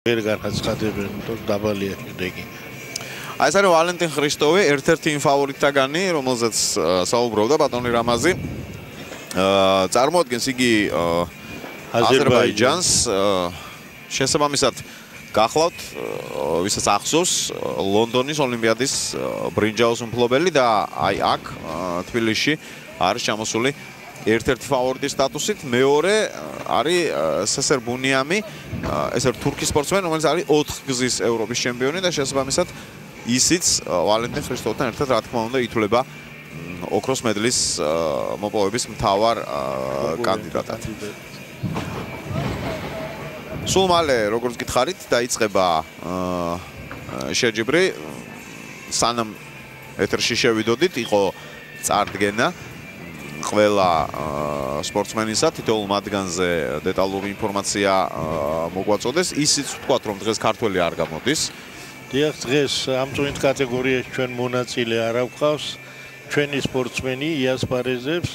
ვერ განაცხადებენ, რომ დაბალია შედეგი. აი ეს არის ვალენტინ ხრისტოვი, ერთ-ერთი იმ ფავორიტთაგანი, რომელზეც საუბრობდა ბატონი რამაზი. წარმოადგენს იგი აზერბაიჯანს, შესაბამისად გახლავთ, ვისაც ახსოვს, ლონდონის ოლიმპიადის ბრინჯაოს მფლობელი და აი აქ თბილისში არის ჩამოსული ერთ-ერთი ფავორიტის სტატუსით, მეორე არის სესერ ბუნიამი, ეს არის თურქი სპორტსმენი, რომელიც არის 4 გზის ევროპის ჩემპიონი და შესაბამისად ისიც ვალენტინ ხრისტოვთან ერთად რა თქმა უნდა ითვლება ოქროს მედლის მოპოვების მთავარ კანდიდატად. სულ მალე, როგორც გითხარით, დაიწყება შეჯიბრი. სანამ ეთერში შევიდოდით, იყო წარდგენა ყველა სპორტსმენისა, თითოეულ მათგანზე დეტალური ინფორმაცია მოგვაწოდეს. ისიც ვთქვათ, რომ დღეს ქართველი არ გამოდის. დიახ, დღეს ამ წვით კატეგორიაში ჩვენ მონაწილე არ გვყავს. ჩვენი სპორტსმენი იასპარეზებს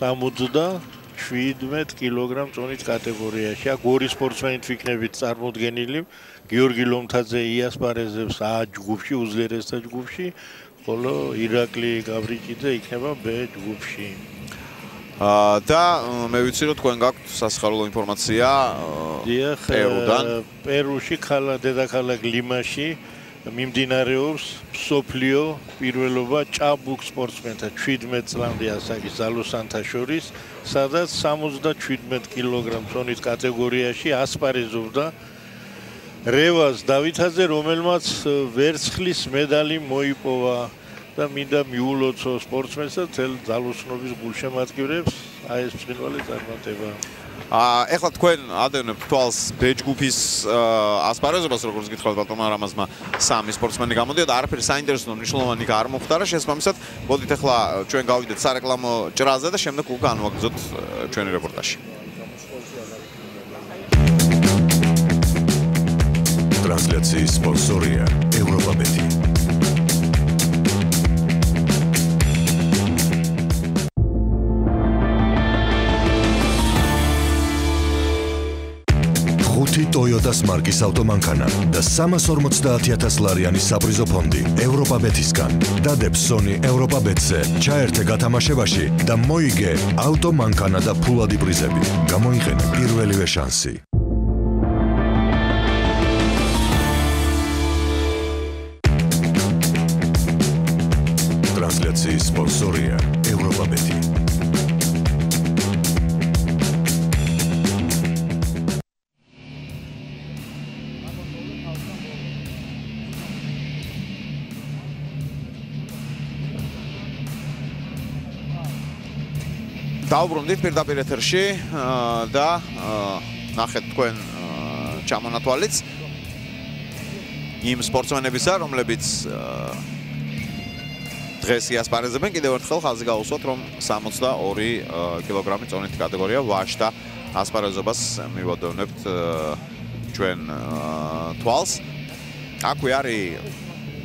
77 კილოგრამ წონით კატეგორიაში. აქ ორი სპორტსმენით ვიქნებით წარმოდგენილი. გიორგი ლომთაძე იასპარეზებს A ჯგუფში, უძლიერესთა ჯგუფში, ხოლო ირაკლი გაბრიჭიძე იქნება B ჯგუფში. და მე ვიცი რომ თქვენ გაქვთ სასიხარულო ინფორმაცია პერუდან. პერუში დედაქალაქ ლიმაში მიმდინარეობს მსოფლიო პირველობა ჭაბუკ სპორტსმენთა 17 წლამდე ასაკის ძალოსანთა შორის, სადაც 77 კილოგრამ წონით კატეგორიაში ასპარეზობდა რევაზ დავითაძე, რომელმაც ვერცხლის медаლი მოიპოვა და მინდა მიულოცო სპორტსმენს და თელ ძალოსნობის გულშემატკივრებს აი ეს ბრწყინვალე წარმატება. ეხლა თქვენ ადევნებთ თვალს B ჯგუფის ასპარეზობას, როგორც გითხრათ ბატონმა რამაზმა, 3 სპორტსმენი გამოდიოდა, არაფერი საინტერესო მნიშვნელოვანი არ მოხდარა, შესაბამისად, მოდით ეხლა ჩვენ გავიდეთ სარეკლამო ჭრაზე და შემდეგ განვაგრძოთ ჩვენი რეპორტაჟი. ტრანსლაციის სპონსორია ევროპაბეთი. Toyota's მარკის ავტომანქანა და 350,000 ლარიანი საპრიზო ფონდი ევროპაბეთისგან. დადებს Sony ევროპაბეთზე, ჩაერთე გათამაშებაში და მოიგე ავტომანქანა და ფულადი პრიზები. გამოიყენე პირველივე შანსი. ტრანსლაციის სპონსორია ევროპაბეთი. დაუბრუნდით პირდაპირ ეთერში და ნახეთ თქვენ ჩამონათვალიც იმ სპორტსმენებისა, რომლებიც დღეს იასპარეზებენ. კიდევ ერთხელ ხაზი გაუსვათ, რომ 62 კილოგრამი წონით კატეგორია ვაჟთა ასპარეზობას მივადევნებთ ჩვენ თვალს. აქვე არის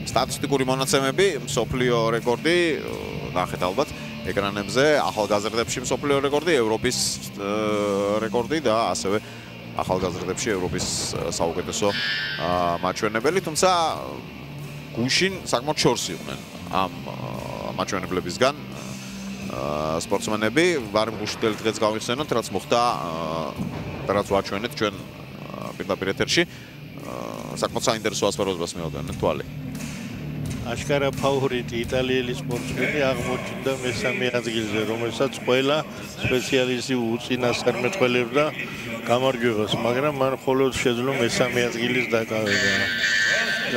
სტატისტიკური მონაცემები, მსოფლიო რეკორდი, ნახეთ ალბათ ეკრანებზე, ახალგაზრდებში მსოფლიო რეკორდი, ევროპის რეკორდი და ასევე ახალგაზრდებში ევროპის საუკეთესო მაჩვენებელი, თუმცა გუშინ საკმაოდ შორს იყვნენ ამ მაჩვენებლებისგან სპორტსმენები. ვარ მგუშინდელი დღეც გავიხსენოთ, რაც მოხდა და რაც ვაჩვენეთ ჩვენ პირდაპირ ეთერში. საკმაოდ საინტერესო ასპარეზობას მივადევნეთ თვალი. აშკარა ფავორიტი იტალიელი სპორტსმენი აღმოჩნდა მესამე ადგილზე, რომელსაც ყველა სპეციალისტი უწინასწარმეტყველებდა გამარჯვებას, მაგრამ მან მხოლოდ შეძლო მესამე ადგილის დაკავება.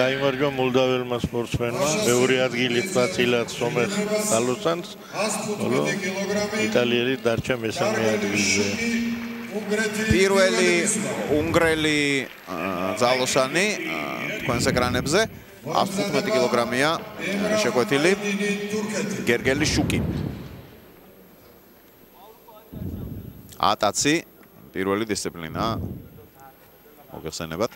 გაიმარჯვა მოლდაველმა სპორტსმენმა, მეორე ადგილი ფაცილად სომეხ ძალოსანს, ხოლო იტალიელი დარჩა მესამე ადგილზე. პირველი უნგრელი ძალოსანი თქვენს ეკრანებზე 115 კილოგრამია შეკვეთილი გერგელი შუკი. ატაცი პირველი დისციპლინა მოგეხსენებათ.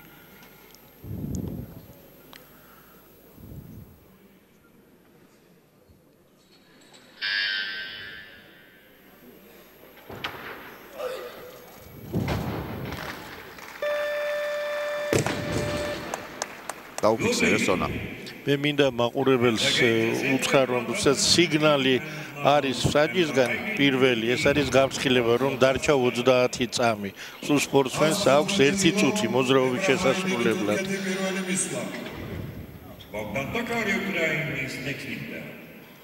დაუფიქსირეს ზონა. მე მინდა მაყურებელს უცხარ რომ თუსაც სიგნალი არის საჯისგან პირველი ეს არის გაფრთხილება რომ დარჩა 30 წამი სულ სპორტსმენს აქვს 1 წუთი მოძრაობის შესასრულებლად Bogdan Tokari Ukraine's next hitter.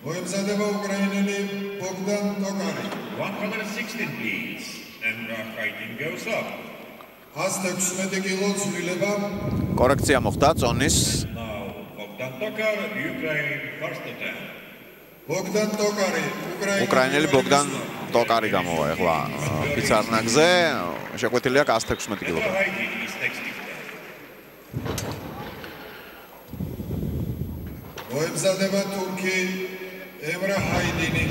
მოემზადება უკრაინელი ბოგდან ტოკარი 116 please. Emrah Haydin goes up. 116 კილო ცვლილება კორექცია მოხდა ზონის Now Bogdan Tokar, Ukraine first attempt. ბოგდან ტოკარი უკრაინელი ბოგდან ტოკარი გამოვა ეხლა პიცარნაგზე შეკვეთილია 116 კილოგრამი. Haydin is next hitter. მოემზადება თურქი ემრა ჰაიდინი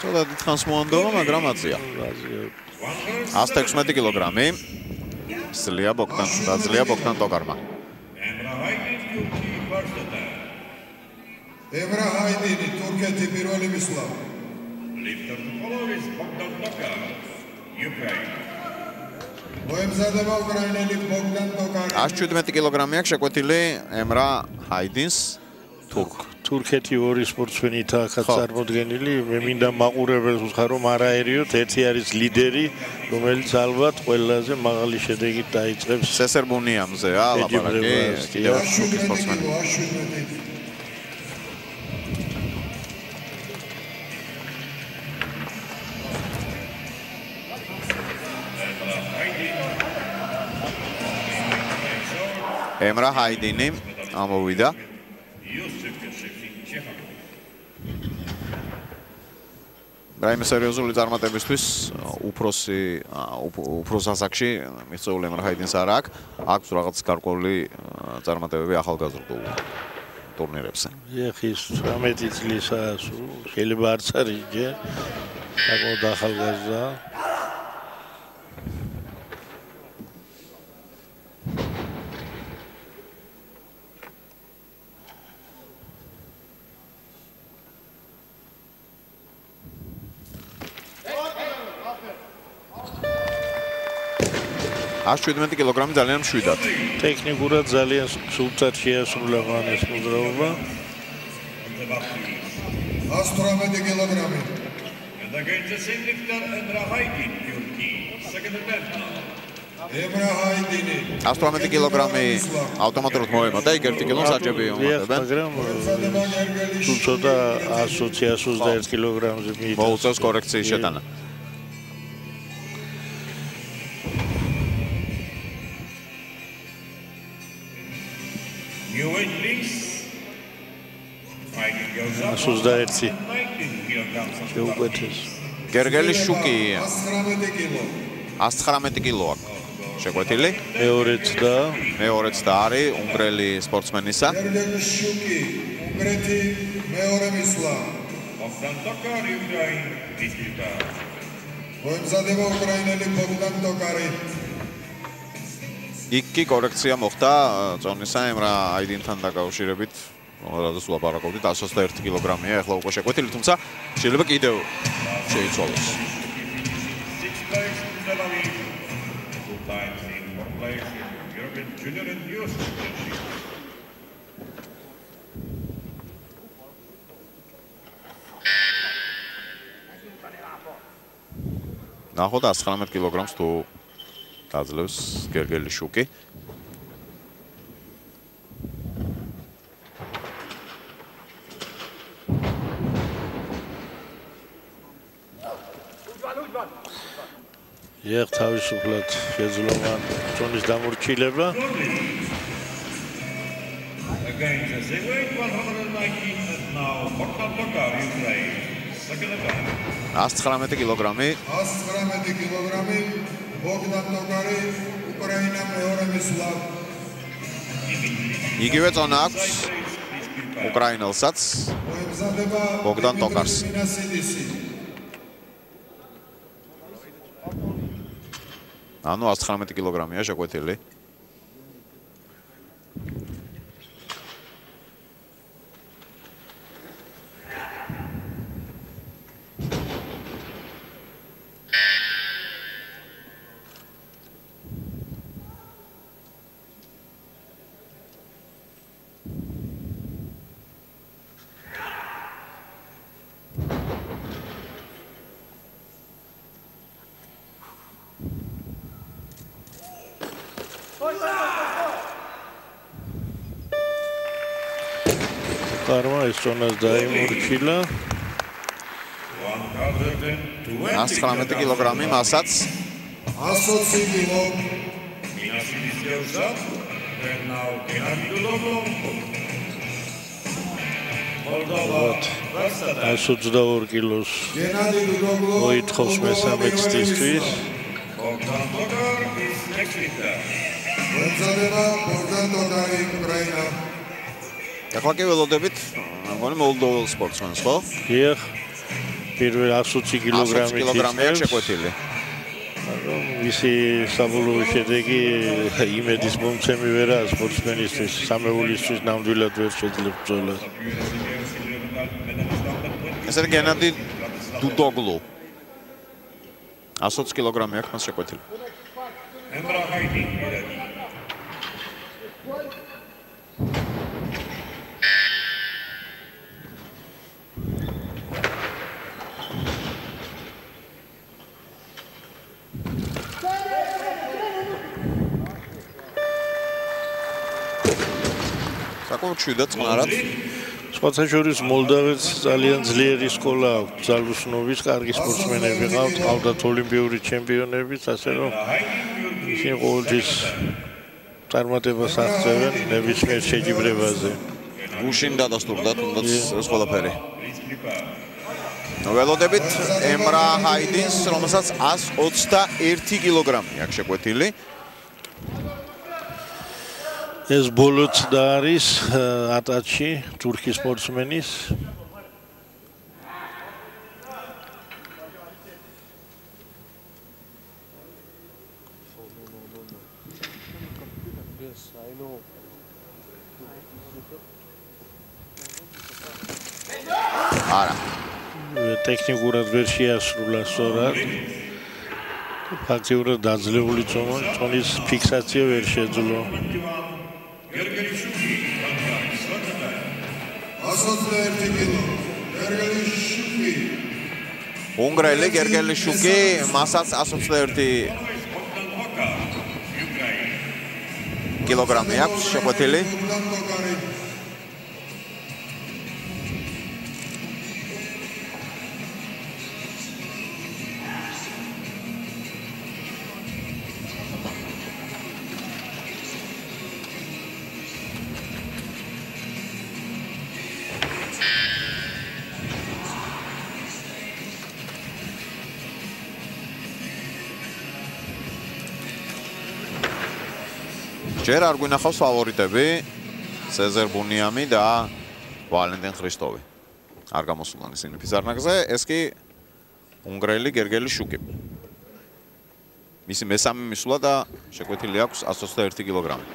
ცოტა დიდხანს მოანდომა, მაგრამ აწია. 116 კილოგრამი. სლია ბოგდან დაძლია ბოგდან ტოკარმა. Emrah Haydin, Turkey first attempt. ემრა ჰაიდინი თურქეთი პირველი მისვლა Lifter to follow is Bogdan Tokar, Ukraine. მოემზადება უკრაინელი ბოგდან ტოკარი 117 კილოგრამი აქვს შეკვეთილი ემრა ჰაიდინს თურქეთი ორი სპორტსმენით აქაც წარმოდგენილი მე მინდა მაყურებელს ვუცხარ რომ არაერიოთ ერთი არის ლიდერი რომელიც ალბათ ყველაზე მაღალი შედეგით დაიწყებს სესერბუნიამზე ლაპარაკი კიდევ შუქი სპორტსმენი 117 ემრა ჰაიდინი ამოვიდა რაიმე სერიოზული წარმატებისთვის უფროს ასაკში მიღწეული ემრა ჰაიდინს არ აქვს რაღაც გარკვეული წარმატებები ახალგაზრდულ ტურნირებზე. ეხის 18 წლისაა სულ შეიძლება არც არის ჯერ საკმაოდ ახალგაზრდა $17 კილოგრამი ძალიან მშვიდად. ტექნიკურად ძალიან სულწად შეასრულა მან ეს მოძრაობა. 118 კილოგრამი And against the same lifter, Emrah Haydin, Turkey. Second attempt now. ემრა ჰაიდინი 118 კილოგრამი ავტომატურად მოემატა, იქ 1 კილოს აჭები უმატებენ. მაგრამ თუ ცოტა 120-121 კილოგრამზე მიიწევს. მოუწევს კორექციის შეტანა. New entries. Haydin goes up. 121 19 kilograms. შეუკვეთეს. გერგელი შუკი 119 კილო 119 კილო აქვს შეკვეთილი. მეორეც და მეორეც და არის უნგრელი სპორტსმენისა. გერგელი შუკი უნგრეთი მეორე მისვლა Bogdan Tokar, Ukraine, distributor. მოემზადება უკრაინელი ბოგდან ტოკარი იქ კი კორექცია მოხდა ზონისა ემრა ჰაიდინთან დაკავშირებით. როდესაც ვლაპარაკობდით 121 კილოგრამია ეხლა უკვე შეკვეთილი, თუმცა შეიძლება კიდევ შეიცვალოს. 6th place in Tel Aviv. 2 times in 4th place in European Junior and Youth Championship. ნახოთ 119 კილოგრამს თუ დაძლევს გერგელი შუკი. ეხ თავისუფლად შეძლო ზონის დამორჩილება. Against the same weight, 119 and now Bogdan Tokar, Ukraine. Second attempt. 119 კილოგრამი 119 კილოგრამი ბოგდან ტოკარი უკრაინა მეორე მისვლა იგივე წონა აქვს უკრაინელსაც მოემზადება ბოგდან ტოკარს. მინასიდისი. ანუ 119 კილოგრამია შეკვეთილი. კარმა ეს წონას დაიმორჩილა. 119 კილოგრამი მასაც 120 კილო. Minasidis Yevzat, and now Gennady Dudoglu. Moldova, Rastata. 122 კილოს გენადი დუდოგლუ მოითხოვს მესამე ცდისთვის. Bogdan Tokar is next victor. მოემზადება ბოგდან ტოკარი უკრაინა. ახლა კი ველოდებით მგონი მოლდოვალ სპორტსმენს ხო? დიახ. პირველ 120 კილოგრამით კილოგრამია შეკვეთილი. მაგრამ მისი საბოლოო შედეგი იმედის მომცემი ვერაა სპორტსმენისთვის, სამეულისთვის ნამდვილად ვერ შეძლებს ბრძოლას. ეს არის გენადი დუდოგლუ. 120 კილოგრამი აქვს მას შეკვეთილი. Emrah Haydin. საკმაოდ შვიდად წყნარად. სხვათა შორის მოლდავეთს ძალიან ძლიერი სკოლა აქვს ძალოსნობის, კარგი სპორტსმენები ყავდათ ოლიმპიური ჩემპიონებიც, ასე რომ ისინი ყოველთვის წარმატებას აღწევენ ნებისმიერ შეჯიბრებაზე. გუშინ დადასტურდა თუნდაც ეს ყველაფერი. ველოდებით ემრა ჰაიდინს, რომელსაც 121 კილოგრამი აქვს შეკვეთილი. ეს ბოლოც და არის ატაჩი თურქის სპორტსმენის. არა. ტექნიკურად ვერ შეასრულა სწორად. ფაქტიურად დაძლეული წონის ფიქსაცია ვერ შეძლო. 121 კილო. გერგელიშუკი. უნგრელი გერგელიშუკი მასაც 121 კილოგრამი აქვს შეკვეთილი. ბოგდან ტოკარი. ჯერ არ გვინახავს ფავორიტები სეზერ ბუნიამი და ვალენტინ ხრისტოვი. არ გამოსულან ისინი ფიზარნაკზე, ეს კი უნგრელი გერგელიშუკი. მისი მესამე მისვლა და შეკვეთილი აქვს 121 კილოგრამი.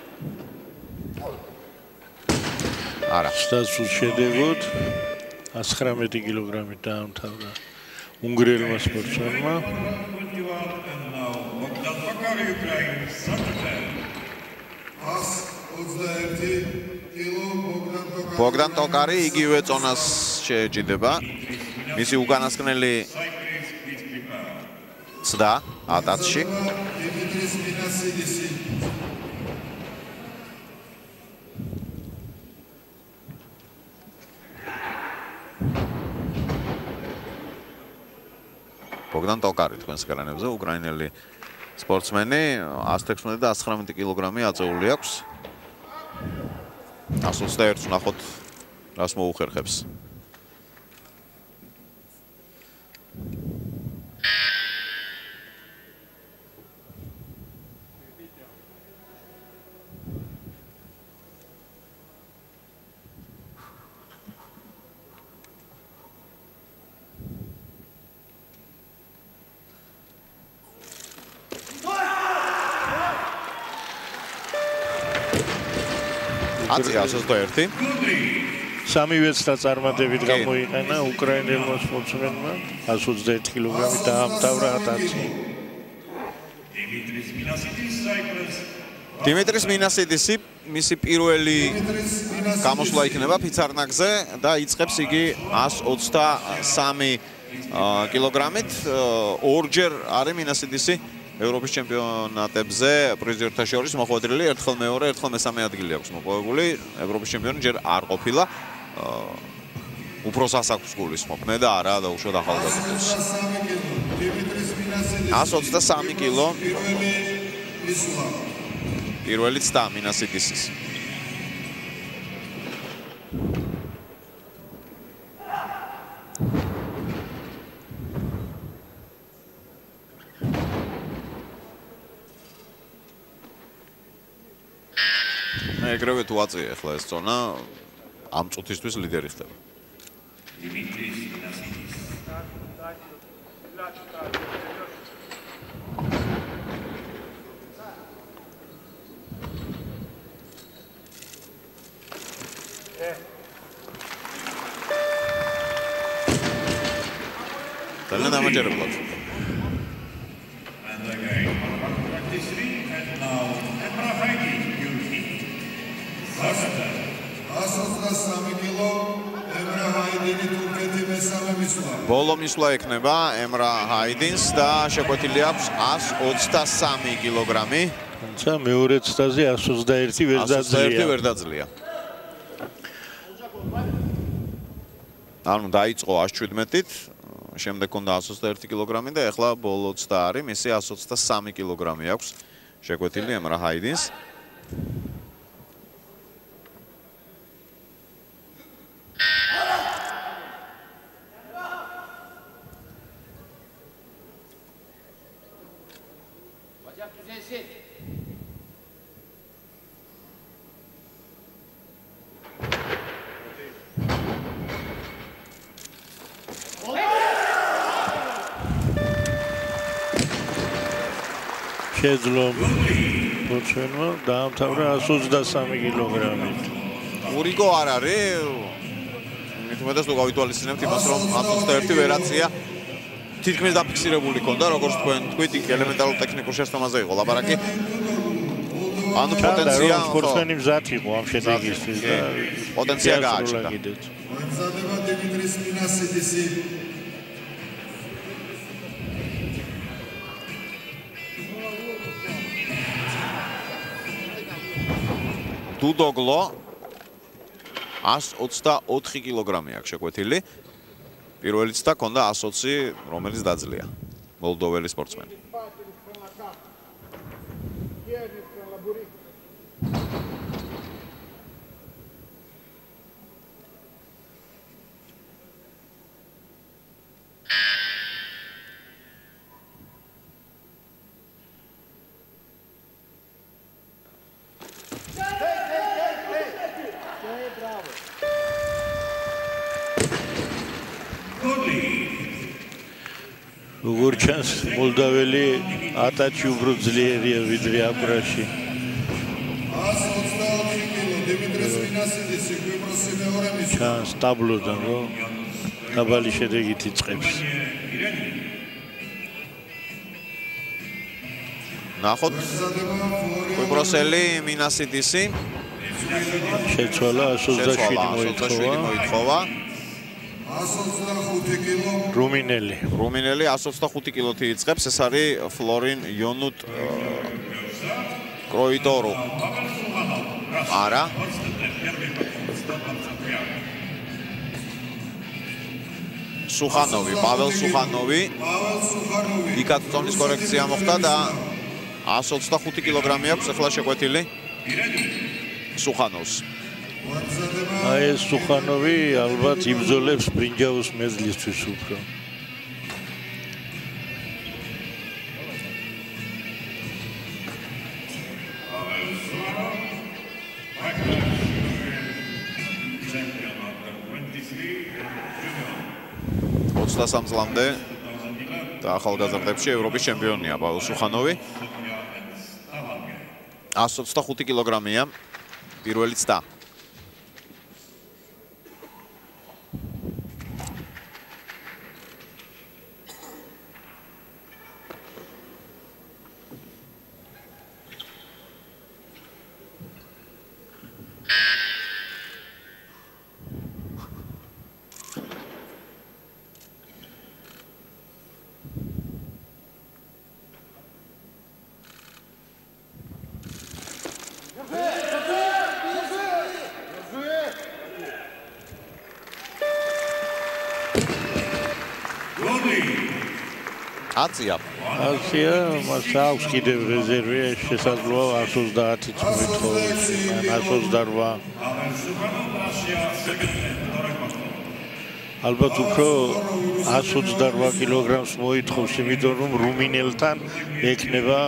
არა. სტაციის შედეგად 119 კილოგრამით დაამთავრა უნგრელმა სპორტსმენმა. Bogdan Tokar, Ukraine, Saturday. 121 კილო ბოგდან ტოკარი იგივე წონას შეეჭიდება. მისი უკანასკნელი ცდა ატაცში. დიმიტრის მინასიდისი. ბოგდან ტოკარი თქვენს ეკრანებზე უკრაინელი სპორტსმენი 116 და 119 კილოგრამი აწეული აქვს. 121 ნახოთ რას მოუხერხებს. 121. სამივე ცდა წარმატებით გამოიყენა უკრაინელმა სპორტსმენმა 121 კილოგრამი დაამთავრა 10-ი. დიმიტრის მინასიდისი მისი პირველი გამოსვლა იქნება ფიცარნაკზე და იწყებს იგი 123 კილოგრამით. ორჯერ არის მინასიდისი ევროპის ჩემპიონატებზე პრიზიორთა შორის მოხვედრილი, ერთხელ მეორე, ერთხელ მესამე ადგილი აქვს მოპოვებული. ევროპის ჩემპიონი ჯერ არ ყოფილა. უფრო სასაქვს გულისხმობ და არა და უშუალოდ ახალგაზრდებს. 123 კილო პირველი ცდა მინასიდისის. ეგრევე თუ აწია ახლა ეს ზონა ამ წუთისთვის ლიდერი ხდება. ძალიან დამაჯერებლად. ბოლო მისვლა ექნება ემრა ჰაიდინს და შეკვეთილი აქვს 123 კილოგრამი. თუმცა მეორე ცდაზე 121 ვერ დაძლია. 121 ვერ დაძლია. ანუ დაიწყო 117-ით, შემდეგ ჰქონდა 121 კილოგრამი და ეხლა ბოლო ცდა არის, მისი 123 კილოგრამი აქვს შეკვეთილი ემრა ჰაიდინს. შეძლო ბოჩენმა დაამთავრა 123 კილოგრამით. ურიგო არ არის. მithumedas თუ გავითვალისწინებთ იმას, რომ 121 ვერაცია თითქმის დაფიქსირებული ქონდა, როგორც თქვენ თქვით, იქ ელემენტარულ ტექნიკურ შეცდომაზე იყო ლაპარაკი. ანუ პოტენცია სპორტსმენი მზად იყო ამ შედეგისთვის და პოტენცია გააჩნდა. მოემზადება დიმიტრის მინასიდისი. დუდოგლო 124 კილოგრამი აქვს შეკვეთილი. პირველი ცდა ჰქონდა 120, რომელიც დაძლია. მოლდოველი სპორტსმენი. როგორ ჩანს მოლდაველი ატაჩი უფრო ძლიერია ვიდრე აკრაში. 124 კილო დიმიტრის მინასიდისი კვიპროსი მეორე მისვლა. ჩანს ტაბლოდან რომ დაბალი შედეგით იწყებს. ნახოთ კვიპროსელი მინასიდისი შეცვალა 127 მოითხოვა. 125 კილო რუმინელი 125 კილოთი იწყებს. ეს არის ფლორინ იონუტ კროიტორუ. არა. სუხანოვი, პაվել სუხანოვი. იქაც წონის კორექცია მოხდა და 125 კილოგრამი აქვს ახლა შეკვეთილი სუხანოვს. აი ეს სუხანოვი ალბათ იბრძოლებს ბრინჯაოს მეზლისთვის უფრო. წლამდე და ახალგაზრდებში ევროპის ჩემპიონია პაվել სუხანოვი. 125 კილოგრამია პირველი ცდა. 10-ია. 10-ია, მას აქვს კიდევ რეზერვი, შესაძლოა 130-იც მოითხოვოს, ან 128. ალბათ უფრო 128 კილოგრამს მოითხოვს, იმიტომ რომ რუმინელთან ექნება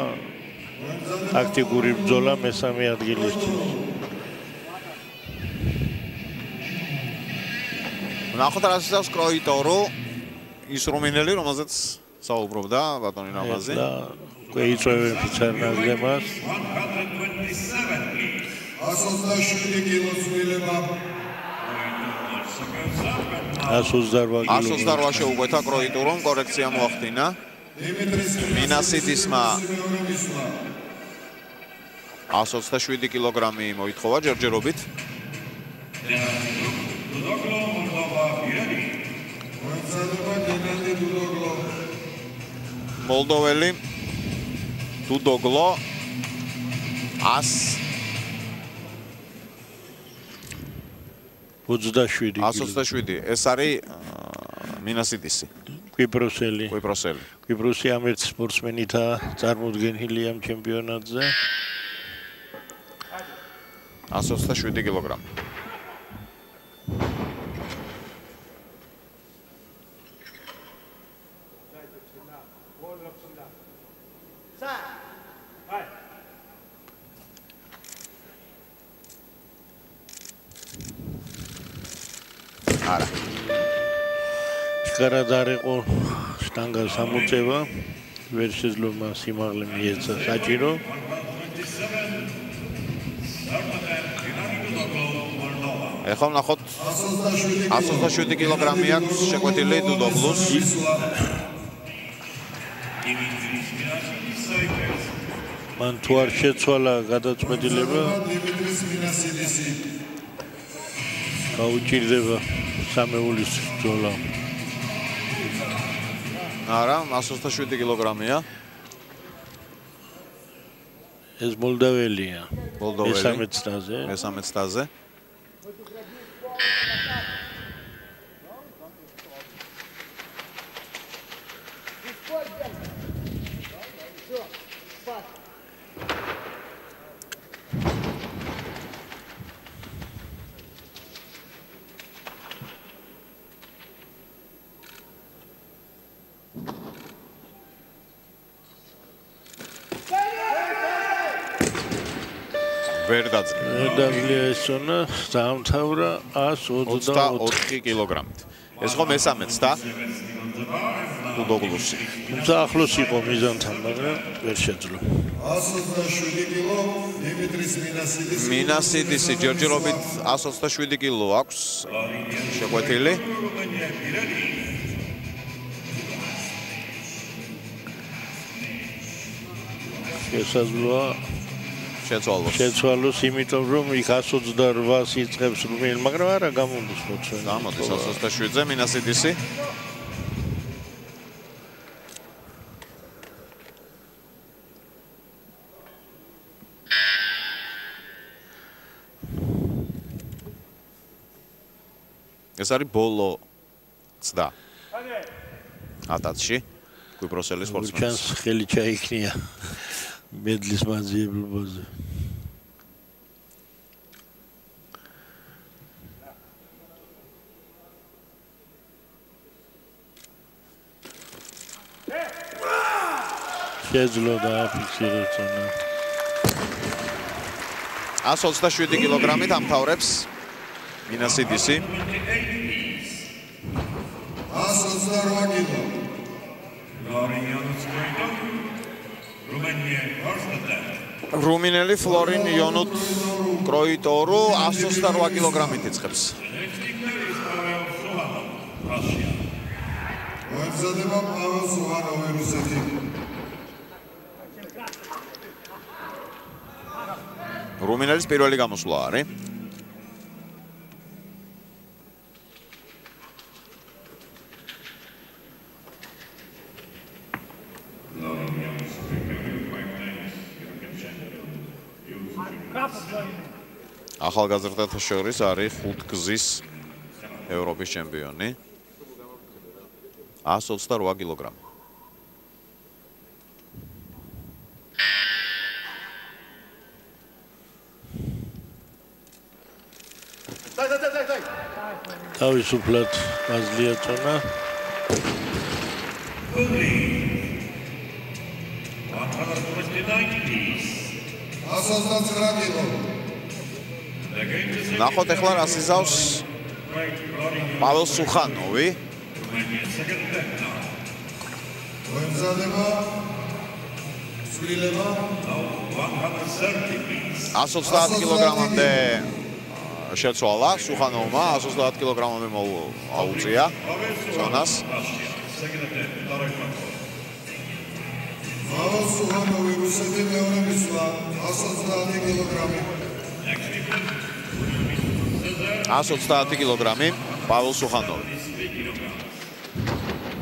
ტაქტიკური ბრძოლა მესამე ადგილისთვის. ნახოთ რა შეცავს კროიტორო, ის რუმინელი, რომელზეც საუბრობდა ბატონი ნამაზი. და უკვე იწვევენ ფიცარნაზზე მას. 127 კილოს ვილება 128 შეუყვეთა კროიტორომ, კორექცია მოახდინა. მინასიდისმა 127 კილოგრამი მოითხოვა ჯერჯერობით. მოლდოველი დუდოგლო 127. ეს არის მინასიდისი. კვიპროსელი. კვიპროსელი. კვიპროსი ამერც სპორტსმენითაა წარმოდგენილი ამ ჩემპიონატზე. 127 კილოგრამი. არა. შკარად არ იყო შტანგას ამოწევა, ვერ შეძლო სიმაღლე მიეცა საჭირო. ეხლა ვნახოთ 127 კილოგრამი აქვს შეკვეთილი დუდოგლუს. მან თუ არ შეცვალა გადაწყვეტილება, გაუჭირდება სამეულის ბრძოლა. არა, 127 კილოგრამია. ეს მოლდაველია. მოლდოველი. მესამე წრაზე. მესამე წრაზე. ვერ დაძლია ესონა, დაამთავრა 124 კილოგრამით. ეს ხო მესამეც და დუდოგლუსი. თუმცა ახლოს იყო მიზანთან, მაგრამ ვერ შეძლო. 127 კილო დიმიტრის მინასიდისი. მინასიდისი ჯერჯერობით 127 კილო აქვს შეკვეთილი. შესაძლოა შეცვალოს, იმიტომ რომ იქ 128-ს იწყებს რუმინელი, მაგრამ არა გამოდის მოწვევა. გამოდის 127-ზე მინასიდისი. ეს არის ბოლო წდა. ატაცში კვიპროსელი სპორტსმენი. ჩანს ხელი ჩაიქნია მედლის მაძიებლობაზე. შეძლო დააფიქსიროს წონა. 127 კილოგრამით ამთავრებს მინასიდისი. 128 კილო. რუმინელი ფლორინ იონუტ კროიტორუ 128 კილოგრამით იწყებს. მოემზადება პაველ სუვაროვი რუსეთი. რუმინელის პირველი გამოსვლა არის. ახალგაზრდათა შორის არის 5 გზის ევროპის ჩემპიონი. 128 კილოგრამი. თავისუფლად მაზლია წონა. 129 კილო. ნახოთ ახლა რას იზავს პაվել სუხანოვი. მოემზადება სულილება 130 კილოგრამამდე შეცვალა სუხანოვმა, 130 კილოგრამამდე აუწია ზონას. პაվել სუხანოვი რუსეთი მეორე მისვლა 130 კილოგრამი. 130 კილოგრამი პაվել სუხანოვი.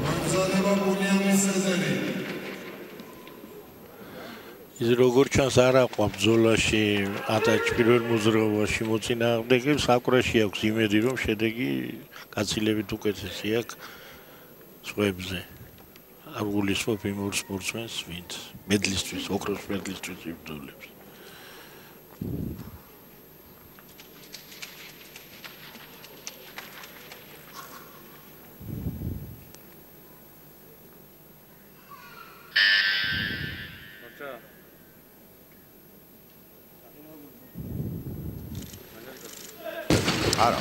მოემზადება ბუნიამინ სეზერი. ის როგორ ჩანს არ აყვა ბრძოლაში ატაჩ პირველ მოძრაობაში მოწინააღმდეგებს, საკვრაში აქვს იმედი, რომ შედეგი გაცილებით უკეთესი აქვს სხვებზე. არ გულისხმობ იმ ორ სპორტსმენს, ვინც მედლისთვის, ოქროს მედლისთვის იბრძოლებს. არა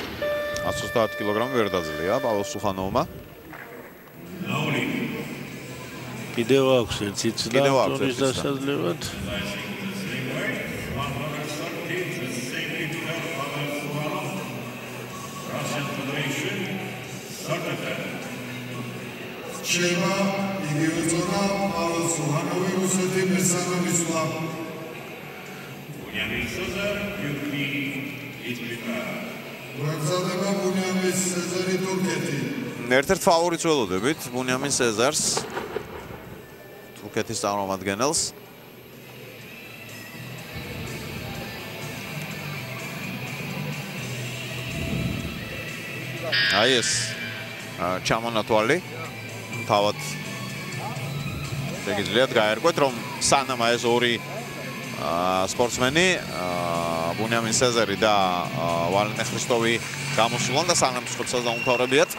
130 კილოგრამი ვერ დაძლია პაվել სუხანოვმა. კიდევ აქვს ერთი ცდა წონის დასაძლებად. შევა იგივე ზონა პაվել სუხანოვი რუსეთი მესამე მისვლა. მოემზადება ბუნიამინ სეზერი თურქეთი. ერთ-ერთ ფავორიტს ველოდებით ბუნიამინ სეზარს, თურქეთის წარმომადგენელს. აი ეს ჩამონათვალი თავად შეგიძლიათ გაერკვეთ, რომ სანამ ეს ორი სპორტსმენი ბუნიამინ სეზერი და ვალენტინ ხრისტოვი გამოსულან და სანამ სხვებსაც დაუმთავრებიათ.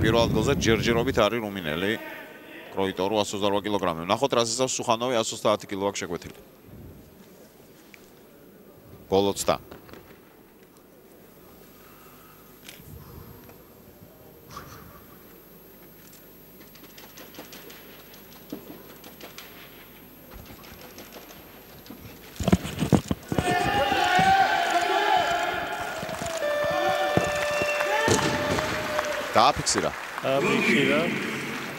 პირველ ადგილზე ჯერჯერობით არის რუმინელი კროიტორუ 128 კილოგრამი. ნახოთ რას იზავს სუხანოვი 130 კილო აქვს შეკვეთილი. გოლოცდა. დააფიქსირა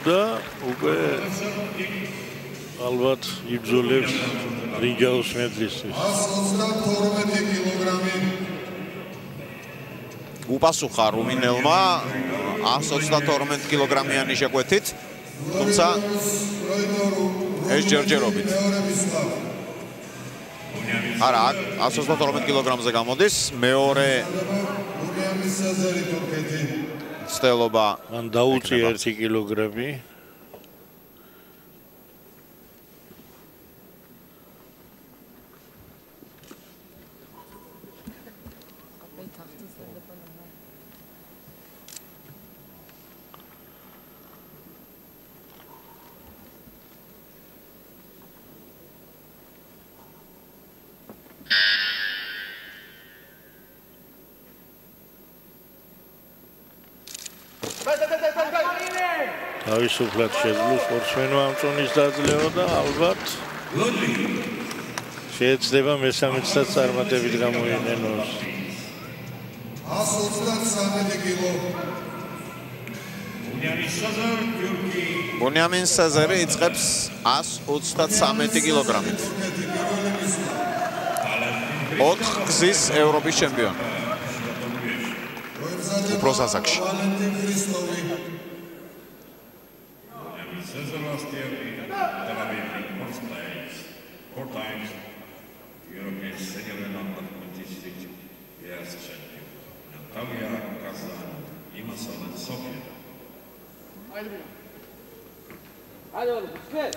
და უკვე ალბათ იბრძოლებს ბრინჯაოს მედლისთვის. 132 კილოგრამი. უპასუხა რუმინელმა 132 კილოგრამიანი შეკვეთით, თუმცა ეს ჯერჯერობით. არა, 132 კილოგრამზე გამოდის, მეორე ბუნიამინ სეზერი თურქეთი. ცდელობა ან დაუწია 1 კილოგრამი. თავისუფლად შეძლო სპორტსმენმა ამ წონის დაძლევა და ალბათ შეეცდება მესამეცდაც წარმატებით გამოიყენოს. 133 კილო. ბუნიამინ სეზერი იწყებს 133 კილოგრამით. 4 გზის ევროპის ჩემპიონი. უფრო სასაკში. ვალენტინ ხრისტოვი.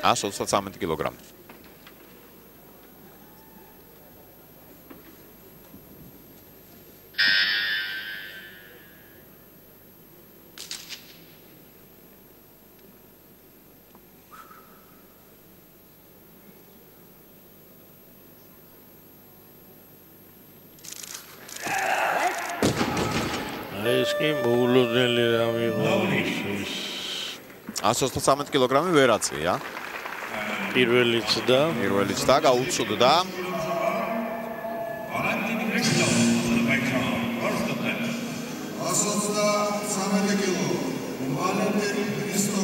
Ας 133 კილოგრამი. ეს კი მოულოდნელი რამ იყო. 133 კილოგრამი ვერაცია. პირველიც და გაუცუდდა.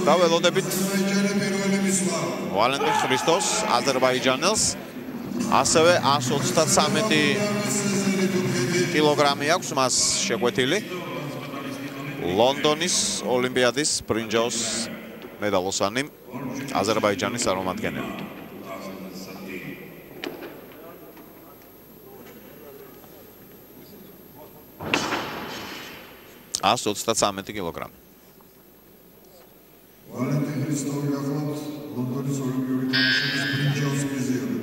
და ველოდებით ვალენტინ ხრისტოს აზერბაიჯანელს ასევე 133 კილოგრამი აქვს მას შეკვეთილი ლონდონის ოლიმპიადის ბრინჯაოს მედალოსანი აზერბაიჯანის წარმომადგენელი. 133 კილოგრამი. ვალენტინ ხრისტოვი გახლავთ ლონდონის ოლიმპიური თამაშების ბრინჯაოს პრიზიორი.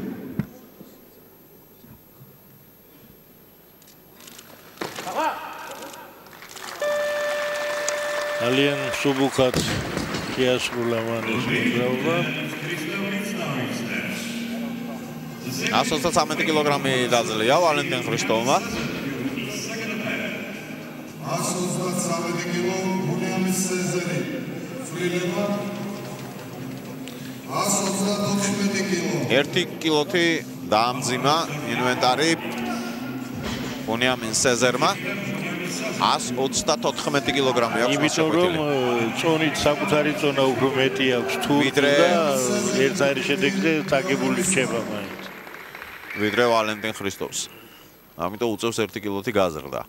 ძალიან მსუბუქად შეასრულა მან ეს მოძრაობა. 133 კილოგრამი დაძლია ვალენტინ ხრისტოვმა. 133 კილო მუნიამის სეზერი. წვლილება 134 კილო. 1 კილოთი დაამძიმა ინვენტარი მუნიამის სეზერმა. 134 კილოგრამი აქვს. იმიტომ რომ წონით საკუთარი წონა უფრო მეტი აქვს თუ და ერთაერი შედეგზე წაგებული რჩება მაინც. ვიდრე ვალენტინ ხრისტოვს. ამიტომ უწევს 1 კილოთი გაზრდა.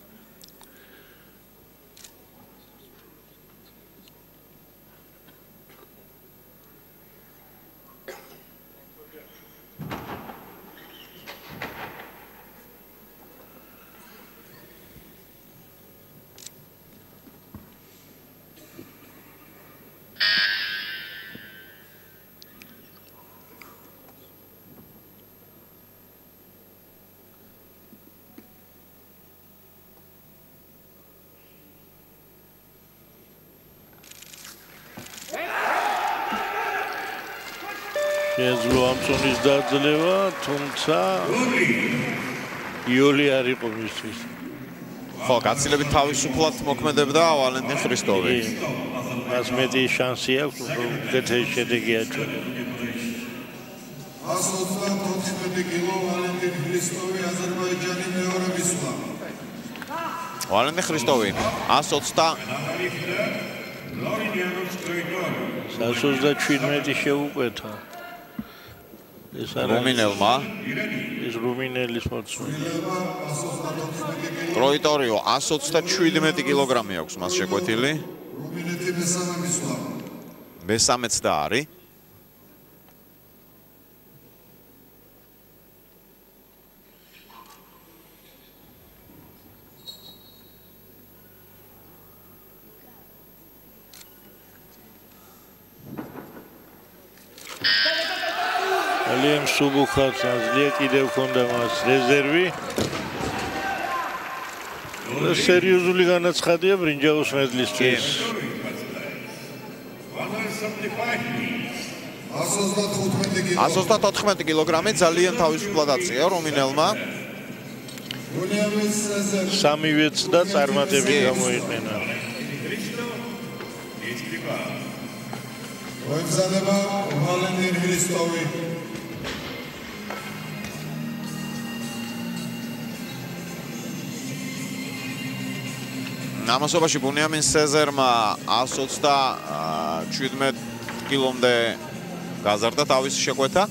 შეძლო ამ წონის დაძლევა, თუმცა იოლი არ იყო მისთვის. ხო, გაცილებით თავისუფლად მოქმედებდა ვალენტინ ხრისტოვი. მას მეტი შანსი აქვს, რომ უკეთესი შედეგი აჩვენოს. 134 კილო ვალენტინ ხრისტოვი აზერბაიჯანი მეორე მისვლა. ვალენტინ ხრისტოვი 127 შეუკვეთა. ეს რუმინელმა ეს რუმინელის მოცვენა. ტროიტორიო 127 კილოგრამი აქვს მას შეკვეთილი. რუმინეთი მესამე მისვლა. მესამეც და არის. ძალიან მსუბუქად აზრია, კიდევ ქონდა მას რეზერვი. სერიოზული განაცხადია ბრინჯაოს მედლისთვის. 134 კილოგრამი ძალიან თავისუფლად აწია რუმინელმა. სამივეც და წარმატებით გამოიყენა. მოემზადება ვალენტინ ხრისტოვი. ამასობაში ბუნიამინ სეზერმა 127 კილომდე გაზარდა თავისი შეკვეთა.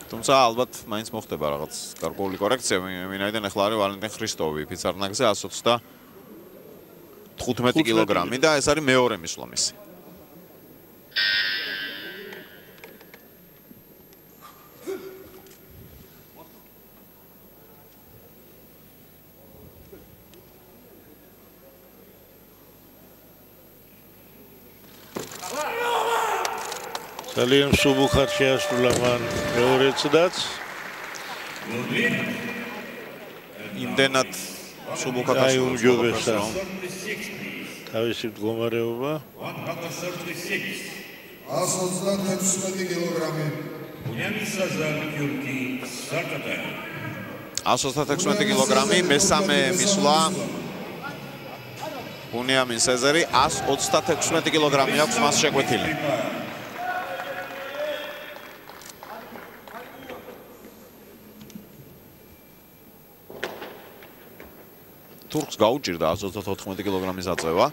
თუმცა ალბათ მაინც მოხდება რაღაც გარკვეული კორექცია, ვინაიდან ახლა არის ვალენტინ ხრისტოვი ფიცარნაგზე 135 კილოგრამი და ეს არის მეორე მისვლა მისი. ძალიან მსუბუქად შეასრულა მან მეორეც დაც. იმდენად სუბუქათაში უმჯობესა თავისი მდგომარეობა 136. 136 კილოგრამი. Uniamsazar Gyurgi Sartata. 136 კილოგრამი, მესამე მისვლა უნიამინ სეზერი 136 კილოგრამი აქვს მას შეკვეთილი. თურქს გაუჭირდა 134 კილოგრამის აწევა.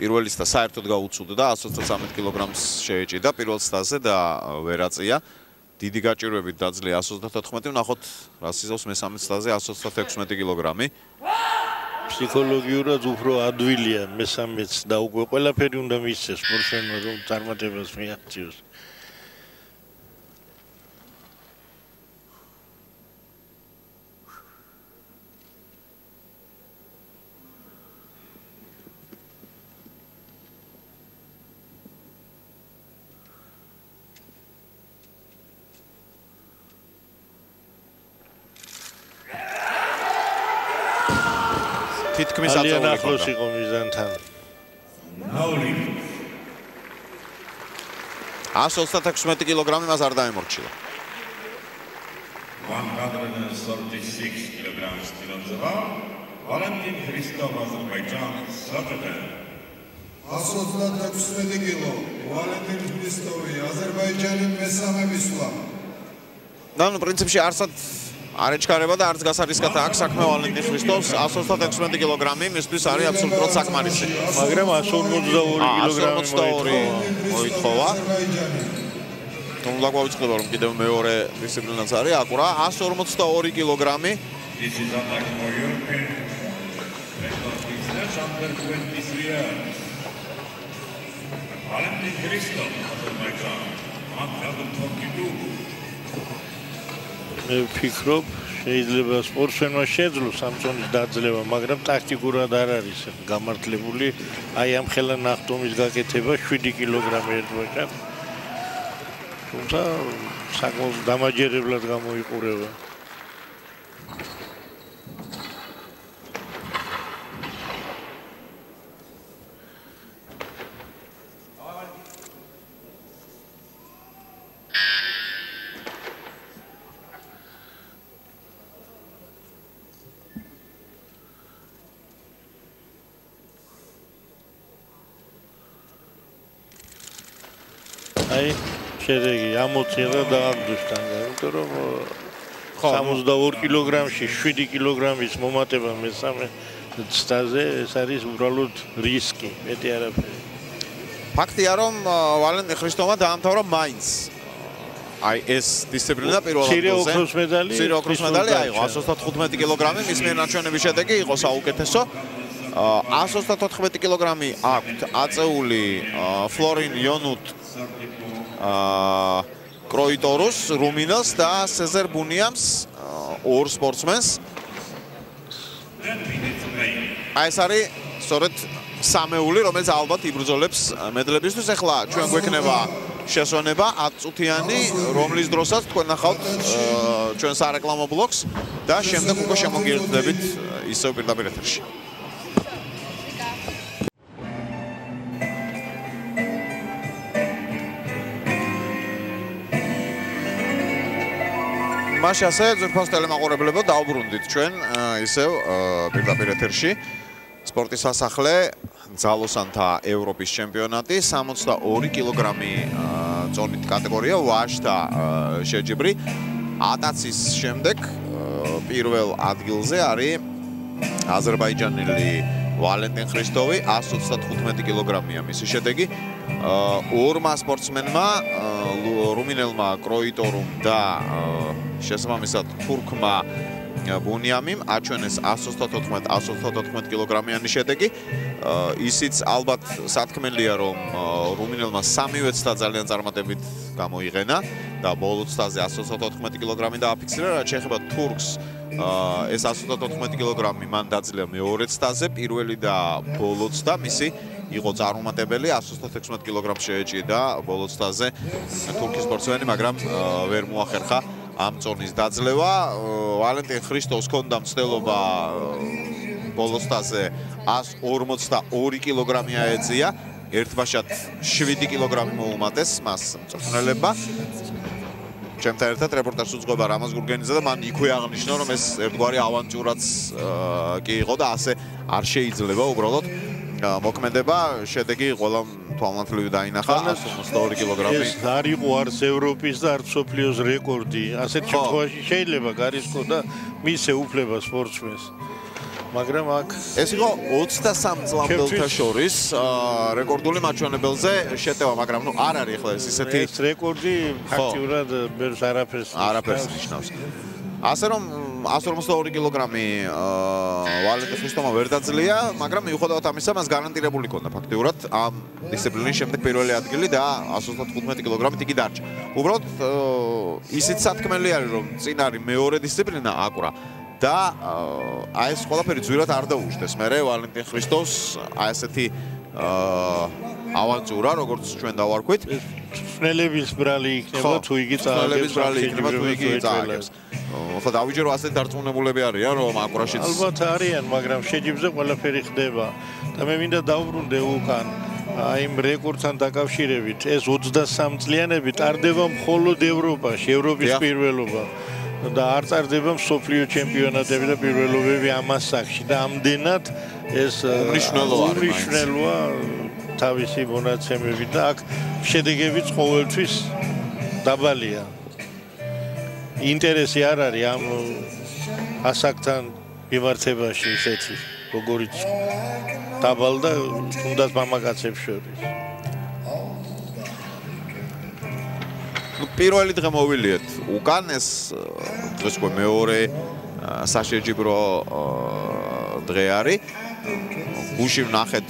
პირველის და საერთოდ გაუცუდა 133 კილოგრამს შეეჭიდა პირველ სტაზე და ვერ აწია. დიდი გაჭირვებით დაძლია 134, ვნახოთ რას იზავს მესამე სტაზე 136 კილოგრამი. ფსიქოლოგიურად უფრო ადვილია მესამეც და უკვე ყველაფერი უნდა მისცეს სპორტსმენმა რომ წარმატებას მიაღწიოს. თითქმის ძალიან აწეული ახლოს ხონდა. იყო მიზანთან. Now lift. 136 კილოგრამი მას არ დაემორჩილა. 136 kilograms still on the bar. Valentin Hristov, Azerbaijan, Sartata. 136 კილო. ვალენტინ ქრისტოვი, აზერბაიჯანი მესამე მისვლა. და ნუ პრინციპში არსად არ ეჩქარება და არც გასარისკად აქვს საქმე ვალენტინ ხრისტოვს 136 კილოგრამი მისთვის არის აბსოლუტურად საკმარისი. მაგრამ 142 კილოგრამი მოითხოვა. თუმცა გვაუწყდება რომ კიდევ მეორე დისციპლინაც არის აკურა 142 კილოგრამი. This is attack for European record business under 23 years. Valentin Hristov, Azerbaijan, 142. მე ვფიქრობ შეიძლება სპორტსმენმა შეძლოს სამწონის დაძლევა, მაგრამ ტაქტიკურად არ არის გამართლებული. აი ამ ხელა ნახტომის გაკეთება 7 კილოგრამი ერთბაშად. თუმცა საკმაოდ დამაჯერებლად გამოიყურება. აი შედეგი ამოწია და აღდუშთან, იმიტომ რომ 62 კილოგრამში 7 კილოგრამის მომატება მესამე სტაზე ეს არის უბრალოდ რისკი, მეტი არაფერი. ფაქტია რომ ვალენტინ ხრისტოვმა დაამთავრა მაინც აი ეს დისციპლინა პირველ ადგილზე. მცირე ოქროს მედალი აიღო 135 კილოგრამი, მის მიერ ნაჩვენების შედეგი იყო საუკეთესო. 134 კილოგრამი აქვთ აწეული ფლორინ იონუტ კროიტორუს, რუმინას და სეზერ ბუნიამს, ორ სპორტსმენს. აი ეს არის სწორედ სამეული, რომელიც ალბათ იბრძოლებს მედლებისთვის. ახლა ჩვენ გვექნება შესვენება 10 წუთიანი, რომლის დროსაც თქვენ ნახავთ ჩვენ სარეკლამო ბლოკს და შემდეგ უკვე შემოგიერთდებით ისევ პირდაპირ ეთერში. მაშინ ასე ზურფას ტელემაყურებლებო დაუბრუნდით ჩვენ ისევ პირდაპირ ეთერში სპორტის სასახლე ძალოსანთა ევროპის ჩემპიონატი 62 კილოგრამი წონით კატეგორია ვაჟთა შეჯიბრი ატაცის შემდეგ პირველ ადგილზე არის აზერბაიჯანელი ვალენტინ ხრისტოვი 135 კილოგრამია მისი შედეგი ორმა სპორტსმენმა რუმინელმა კროიტორუმ და შესაბამისად თურქმა ბუნიამიმ აჩვენეს 134 კილოგრამიანი შედეგი. ისიც ალბათ სათქმელია რომ რუმინელმა სამივე ცდა ძალიან წარმატებით გამოიყენა და ბოლო ცდაზე 134 კილოგრამი დააფიქსირა, რაც შეეხება თურქს ეს 134 კილოგრამი მან დაძლია მეორე ცდაზე, პირველი და ბოლო ცდა მისი იყო წარუმატებელი 136 კილოგრამს შეეჭიდა ბოლო ცდაზე თურქის სპორტსმენი, მაგრამ ვერ მოახერხა ამ წონის დაძლევა. ვალენტინ ხრისტოვს ჰქონდა მცდელობა ბოლოსტაზე 142 კილოგრამი აეძია, ერთბაშად 7 კილოგრამი მოუმატეს მას მწვრთნელებმა. ჩემთან ერთად რეპორტაჟს უძღვება რამაზ გურგენიძე და მან იქვე აღნიშნა, რომ ეს ერთგვარი ავანტიურაც კი იყო და ასე არ შეიძლება უბრალოდ მოქმედება. შედეგი ყველა თვალნათლივი დაინახა 152 კილოგრამი. ეს არ იყო არც ევროპის და არც მსოფლიოს რეკორდი. ასეთ შემთხვევაში შეიძლება გარისკო და მისე უფლება სპორტსმენს. მაგრამ აქ ეს იყო 23 წლამდელთა შორის რეკორდული მაჩვენებელზე შეტევა, მაგრამ ნუ არ არის ახლა ეს ისეთი ეს რეკორდი ფაქტიურად ბევრს არაფერს ნიშნავს. ასე რომ 152 კილოგრამი ვალენტინ ხრისტომმა ვერ დაძლია, მაგრამ მიუხედავად ამისა მას გარანტირებული ჰქონდა ფაქტიურად ამ დისციპლინის შემდეგ პირველი ადგილი და 135 კილოგრამით იგი დარჩა. უბრალოდ ისიც სათქმელი არის, რომ წინ არის მეორე დისციპლინა აკვრა და აი ეს ყველაფერი ძვირად არ დაუშვდეს. მერე ვალენტინ ხრისტოს აი ესეთი ავანტიურა, როგორც ჩვენ დავარქვით, ხნელების ბრალი იქნება თუ იგი წააგებს. ხო დავიჯერო ასეთ დარწმუნებულები არიან, რომ აკვრაშიც ალბათ არიან, მაგრამ შეჯიბზე ყველაფერი ხდება და მე მინდა დავბრუნდე უკან. აი იმ რეკორდთან დაკავშირებით, ეს 23 წლიანები ტარდება მხოლოდ ევროპაში, ევროპის პირველობა. და არ წარდება მსოფლიო ჩემპიონატები და პირველობები ამას სახში და ამდენად ეს უმნიშვნელოა თავისი მონაცემები და აქ შედეგებიც ყოველთვის დაბალია. ინტერესი არ არის ამ ასაკთან მიმართებაში ისეთი, როგორიც დაბალ და თუნდაც მამაკაცებს შორის. პირველი დღე მოვილიეთ უკან ეს დღეს უკვე მეორე საშეჯიბრო დღე არის. გუში ვნახეთ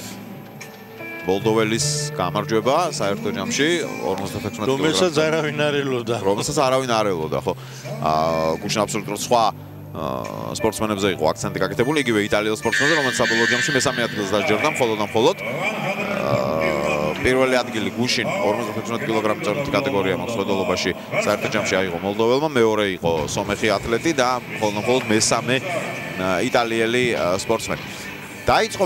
ბოლდოველის გამარჯვება საერთო ჯამში 56 მეტრ. რომელსაც არავინ არ ელოდა. ხო. გუშინ აბსოლუტურად სხვა სპორტსმენებზე იყო აქცენტი გაკეთებული, იგივე იტალიელ სპორტსმენზე, რომელიც საბოლოო ჯამში მესამე ადგილს დაჯერდა მხოლოდ პირველი ადგილი გუშინ 56 კილოგრამის წონით კატეგორია მოხსნედობაში საერთო ჯამში აიღო მოლდოველმა, მეორე იყო სომეხი ათლეტი და მხოლოდ მესამე იტალიელი სპორტსმენი. დაიწყო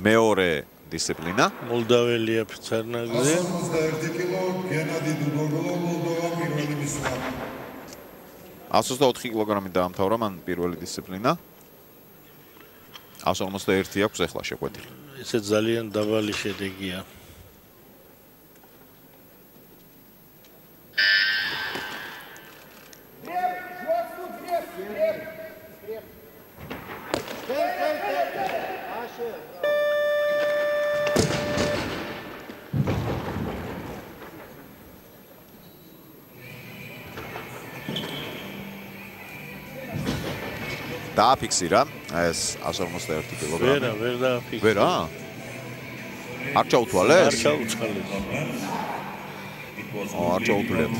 მეორე დისციპლინა. მოლდაველია ფიცარნაგზე. 51 კილო გენადი დუბოგლო მოლდოვა პირველი მისვლა. 124 კილოგრამი დაამთავრა მან პირველი დისციპლინა. 151 აქვს ახლა შეკვეთილი. ესე ძალიან დაბალი შედეგია. დააფიქსირა ეს 151 კილოგრამი. ვერ დააფიქსირა. ვერა? არ ჩაუთვალეს? არ ჩაუწყალეს. არ ჩაუთვალეთ.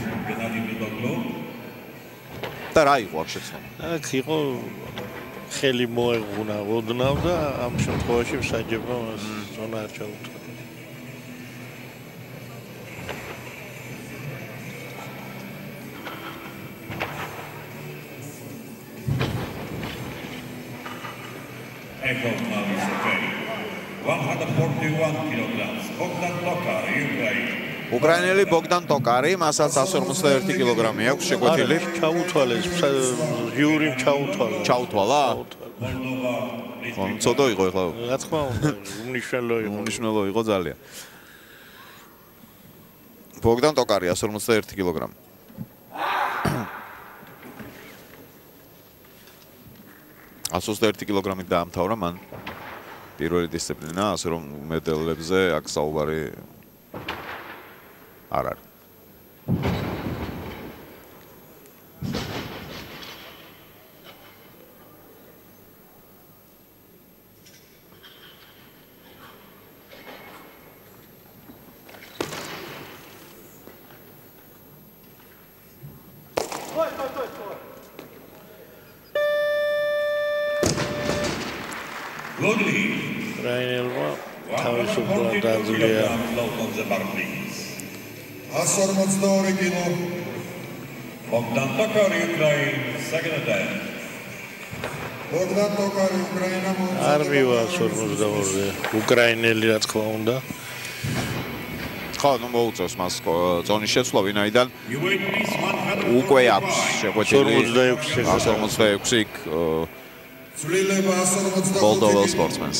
და რა იყო აქ შეცდომა? აქ იყო ხელი მოეღუნა ოდნავ და ამ შემთხვევაში მსაჯებმა მას ზონა არ ჩაუთვალა. Echo Mavis okay. 141 kilograms. Bogdan Tokar, Ukraine. უკრაინელი ბოგდან ტოკარი, მასაც 151 კილოგრამი აქვს შეკვეთილი. ჩაუთვალეს, ჟიურიმ ჩაუთვალა? ცოტა იყო ახლა. რა თქმა უნდა, უმნიშვნელო იყო ძალიან. ბოგდან ტოკარი 151 კილოგრამი. ასოს 1 კილოგრამით დაამთავრა მან პირველი დისციპლინა, ასე რომ მედალებზე აქ საუბარი არ არის. რაინელმა თავისუფლად დაძლია 142 კილო. Bogdan Tokar, Ukraine. second attempt. Bogdan Tokari, Ukraina. არ მივა 42-ზე. უკრაინელი რა თქმა უნდა. ხო, ნუ მოუწევს მას ზონის შეცვლა, ვინაიდან You wait please 145. უკვე აქვს შეგვეთილი 46 იქ Ცვლილება 145. Moldova sportsmens.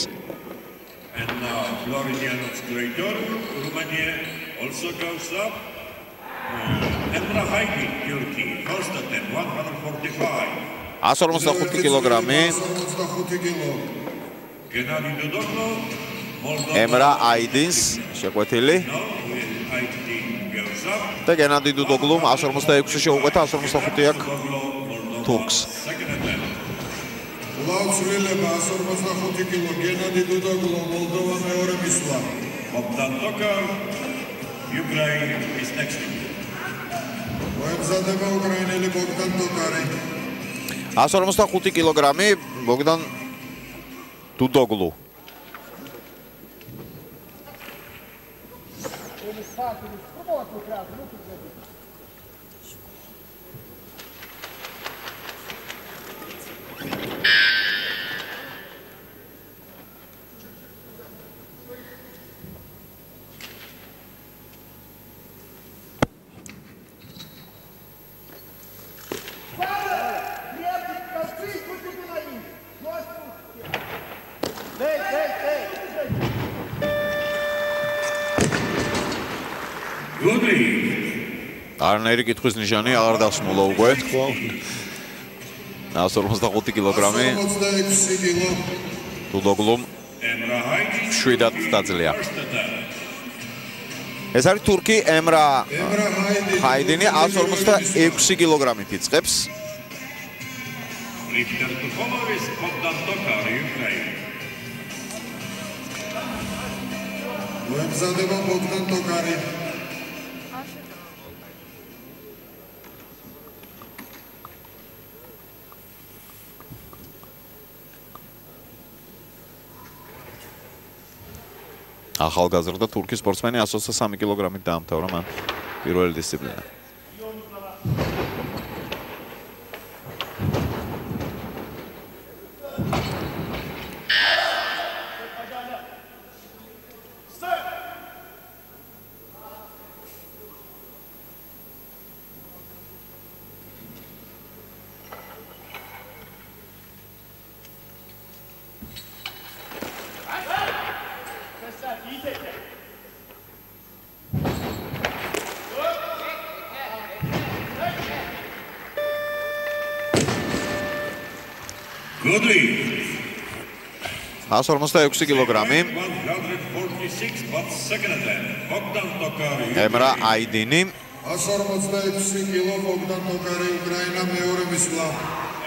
And now Floridianov Gladiator, Romania also goes up. Emrah Haydin, Turkey, first attempt 145. 145 კილოგრამი 145 კილო. Gennady Dudokov, Moldova. ემრა აიდინს შეგვეთილი Now Haydin goes up. და გენადი დუდოგლუ 146-ში შეუყვეთა 145 აქ თურქს. Second attempt. Ულავ ცვლილება 145 კილო. გენადი დუდოგლო, მოლდოვა მეორე მისვლა. Bogdan Tokar, Ukraine is next. მოემზადება უკრაინელი ბოგდან ტოკარი. 145 კილოგრამი ბოგდან დუდოგლუ. არნაირი კითხვის ნიშანი აღარ დასმულა უკვე. 145 კილოგრამი 146 კილო. დუდოგლუმ Emrah Haydin, შვიდად დაძლია. first attempt. ეს არის თურქი ემრა ემრah ჰაიდინი 146 კილოგრამით იწყებს. Lifter to follow is Bogdan Tokar, Ukraine. მოემზადება ბოგდან ტოკარი. ახალგაზრდა თურქი სპორტსმენი 123 კილოგრამით დაამთავრა მან პირველი დისციპლინა. Good lead. 146 კილოგრამი 146, but second attempt. Bogdan Tokar, ემრა აიდინი 146 კილო. ბოგდან ტოკარი, უკრაინა მეორე მისვლა.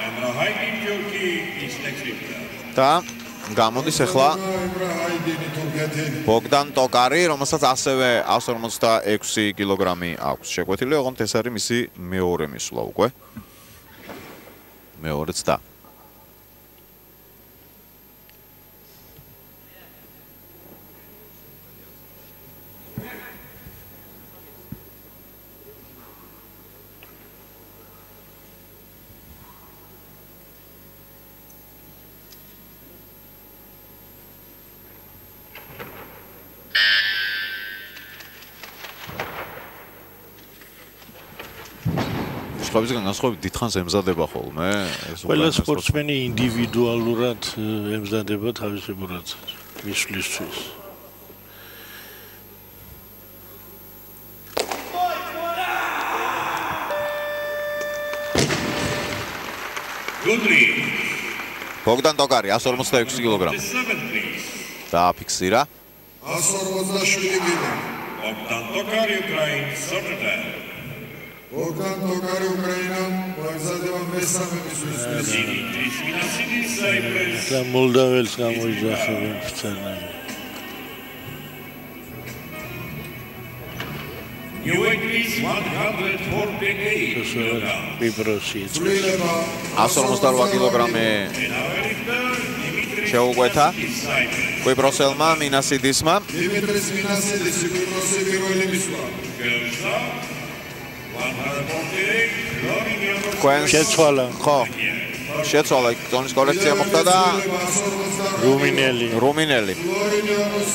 Emrah Haydin, Turkey is next lifter. და გამოდის ახლა ემრah ჰაიდინი თურქეთი. ბოგდან ტოკარი, რომელსაც ასევე 146 კილოგრამი აქვს შეგვეთილი, ოღონდ ეს არის მისი მეორე მისვლა უკვე. მეორე ცდა. სხვებისგან განსხვავებით დიდხანს ემზადება ხოლმე ეს ყველა სპორტსმენი ინდივიდუალურად ემზადება თავისებურად მისვლისთვის. Good lead. ბოგდან ტოკარი 146 კილოგრამი 7, please. დააფიქსირა 147 კილო. Bogdan Tokar, Ukraine, third attempt. ბოგდან ტოკარი, უკრაინა. მოემზადება მესამე მისვლის. Dimitris Minasidis, Cyprus. და მოლდაველს გამოიძახებენ ფცანები. New weight is 148 kilogram. პიბროსი ცვლილება 148 კილოგრამი And our lifter, Dimitris შეუყვეთა Cyprus. კვიბროსელმა მინასიდისმა დიმიტრის მინასიდის კვიპროსი პირველი მისვლა. Goes up. Quens შეცვალა ხო შეცვალა ზონის კორექცია მოხდა და რუმინელი რუმინელი ლორინიანოს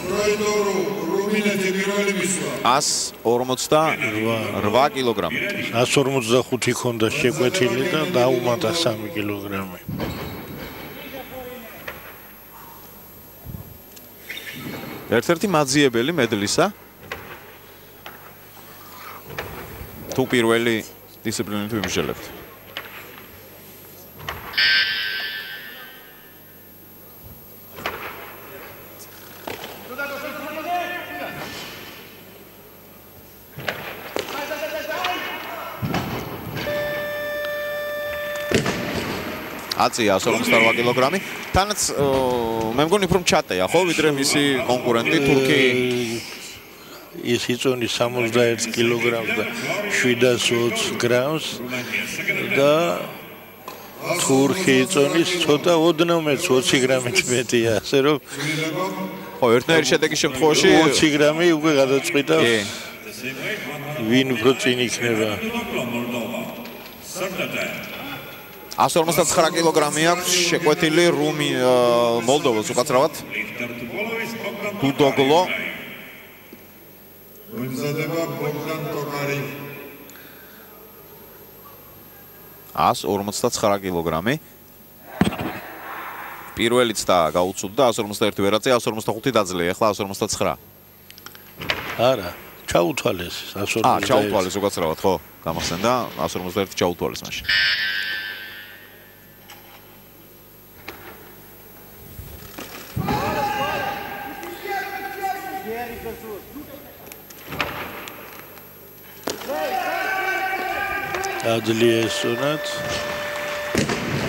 პროიდორო რუმინეთი პირველი მისვლა 148 კილოგრამი 145 ქონდა შეკვეთილი და დაუმატა 3 კილოგრამი ერთ-ერთი მაძიებელი მედლისა თუ პირველი დისციპლინით ვიმსჯელებთ აწია 148 კილოგრამი თანაც მე მგონი უფრო ჩატეა ხო ვიდრე მისი კონკურენტი თურქი ის იწონის 61 კილოგრამს და 720 გრამს და თურქი იწონის ცოტა ოდნავ მეც 20 გრამით მეტია ასე რომ ხო ერთნაირი შედეგის შემთხვევაში 20 გრამი უკვე გადაწყვიტავს ვინ უფრო წინ იქნება 159 კილოგრამი აქვს შეკვეთილი მოლდოვას უკაცრავად დუდოგლო მოიმზადება ბოგდან ტოკარი 159 კილოგრამი პირველიც და გაუცუდა 151 ვერაცე 155 დაძლია ახლა 159 არა ჩაუთვალეს 151 ჩაუთვალეს უკაცრავად ხო გამახსენდა 151 ჩაუთვალეს მაშინ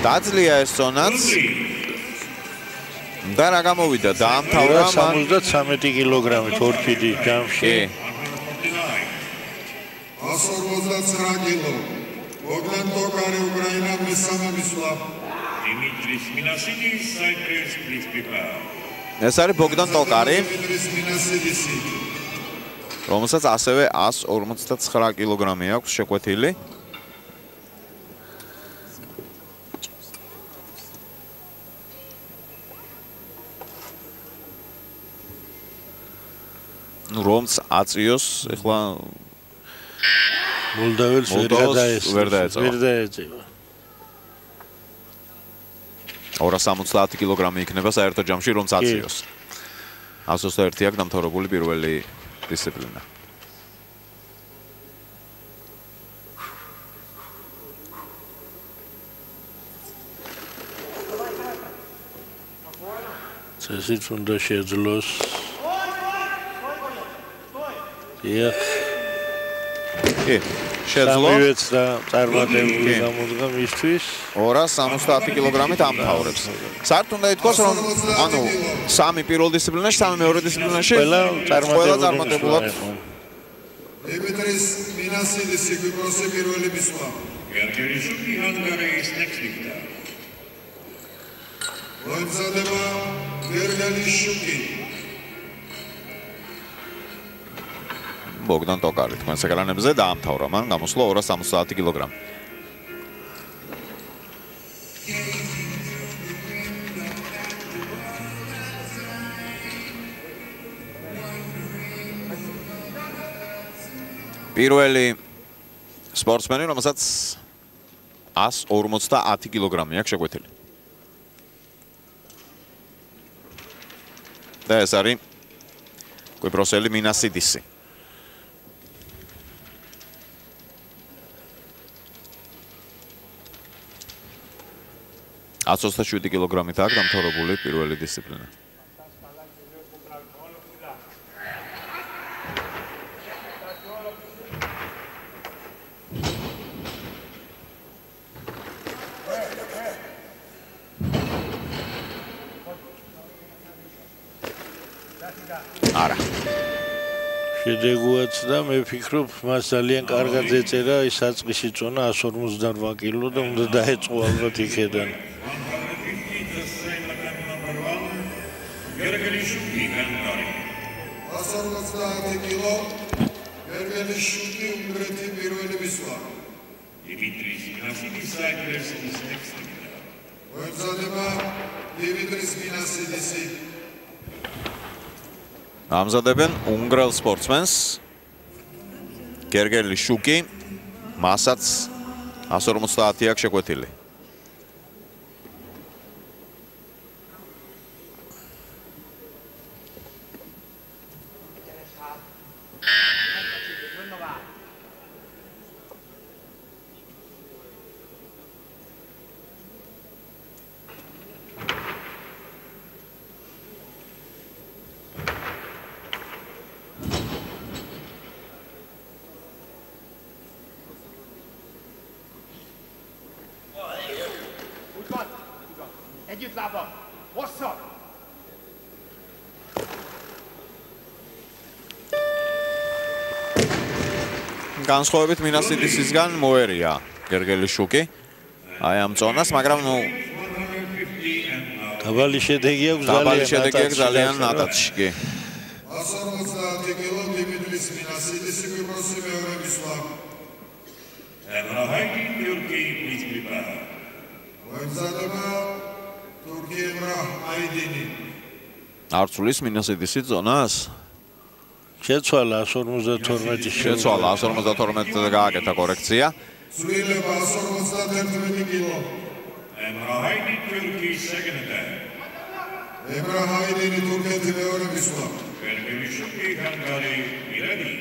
დაძლია ეს ზონაც და რა გამოვიდა დაამთავრა 73 კილოგრამი თორქიდის ჯამში 159 კილო ბოგდან ტოკარი უკრაინა მესამე მისვლა Dimitris Minasidis, Cyprus, please prepare. ეს არის ბოგდან ტოკარი დიმიტრის მინასიდისი რომელსაც ასევე 159 კილოგრამი აქვს შეკვეთილი რომც აწიოს ეხლა მოლდოველს ვერ დაეწევა 270 კილოგრამი იქნება საერთო ჯამში რომც აწიოს 121 აქვს დამთავრებული პირველი დისციპლინა წესით უნდა შეძლოს შეძლო სამივეც და წარმატებული გამოდგა მისთვის 270 კილოგრამით ამთავრებს. საერთოდ უნდა ითქვას რომ ანუ სამი პირველ დისციპლინაში, სამი მეორე დისციპლინაში ყველა წარმატებულად დიმიტრის მინასიდისი კვიპროსი პირველი მისვლა Gergerishvili, Hungary is next victor. მოიმზადება გერგალიშუკი ბოგდან ტოკარი თქვენს ეკრანებზე დაამთავრა მან გამოსვლა 270 კილოგრამი. პირველი სპორტსმენი, რომელსაც 150 კილოგრამი აქვს შეკვეთილი. და ეს არის კვიპროსელი მინასიდისი. 127 კილოგრამით აქვს დამთავრებული პირველი დისციპლინა. არა. შედეგუაც და მე ვფიქრობ, მას ძალიან კარგად ეწერა ის საწყისი წონა 158 კილო და უნდა დაეწყო ალბათ იქედან. Gergerishvili, Hungary. 150 კილო გერგელის შუქი უნგრეთი პირველი მისვლა. Dimitris Minasidis aggressed his next leader. მოემზადება დიმიტრის მინასიდისი. ამზადებენ უნგრელ სპორტსმენს გერგელი შუკი, მასაც 150 აქვს შეკვეთილი. Együtt lába! Hossza! განსხვავებით მინასიდისისგან მოერია გერგელი შუკი. აი ამ წონას, მაგრამ ნუ დაბალი შედეგი აქვს ძალიან ნატაცში კი. 150 კილო დიმიტრის მინასიდისი გვიპროსი მეორე მისვლა. Emrahaydi Turkey, please prepare. მოემზადება თურქი ემრაჰ აიდინი. არცulis მინასიდისი ზონას შეცვალა 152 შეცვალა 152-ზე გააკეთა კორექცია. ცვლილება 151 კილო. Emrahaydi Turkey, second attack. ემრაჰ აიდინი თურქეთი მეორე მისვლა. Gergelishuki, Hungary, ready.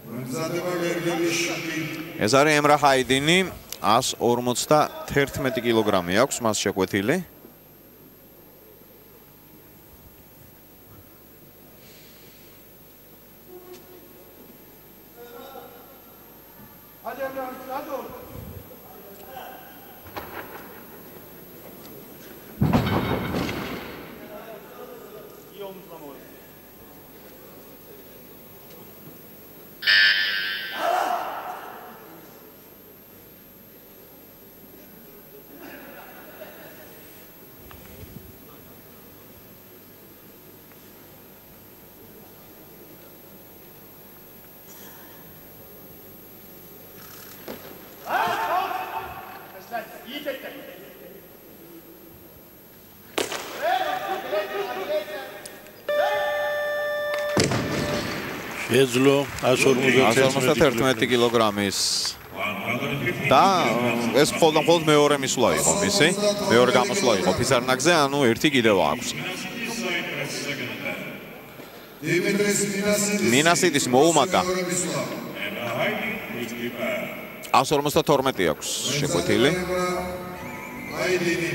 მოემზადება გერგელი შუქი. ეს არის ემრაჰ აიდინი, 151 კილოგრამი აქვს მას შეკვეთილი. შეძლო 151 კილოგრამის და ეს მხოლოდ მეორე მისვლა იყო მისი, მეორე გამოსვლა იყო ფიცარნაგზე, ანუ ერთი კიდევ აქვს. დიმიტრის მინასიდის მოუმატა 152 აქვს შეკვეთილი. აიდინი.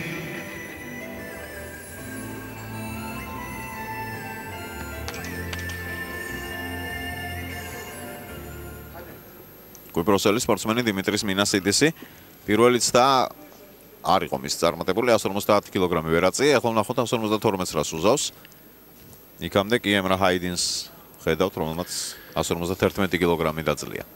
კვიპროსელი სპორტსმენი დიმიტრის მინასიდისი პირველიც და არ იყო მის წარმატებული 150 კილოგრამი ვერაწია, ახლა ვნახოთ 152 რას უზავს. იქამდე კი ემრაჰ აიდინს ხედავთ, რომელმაც 151 კილოგრამი დაძლია.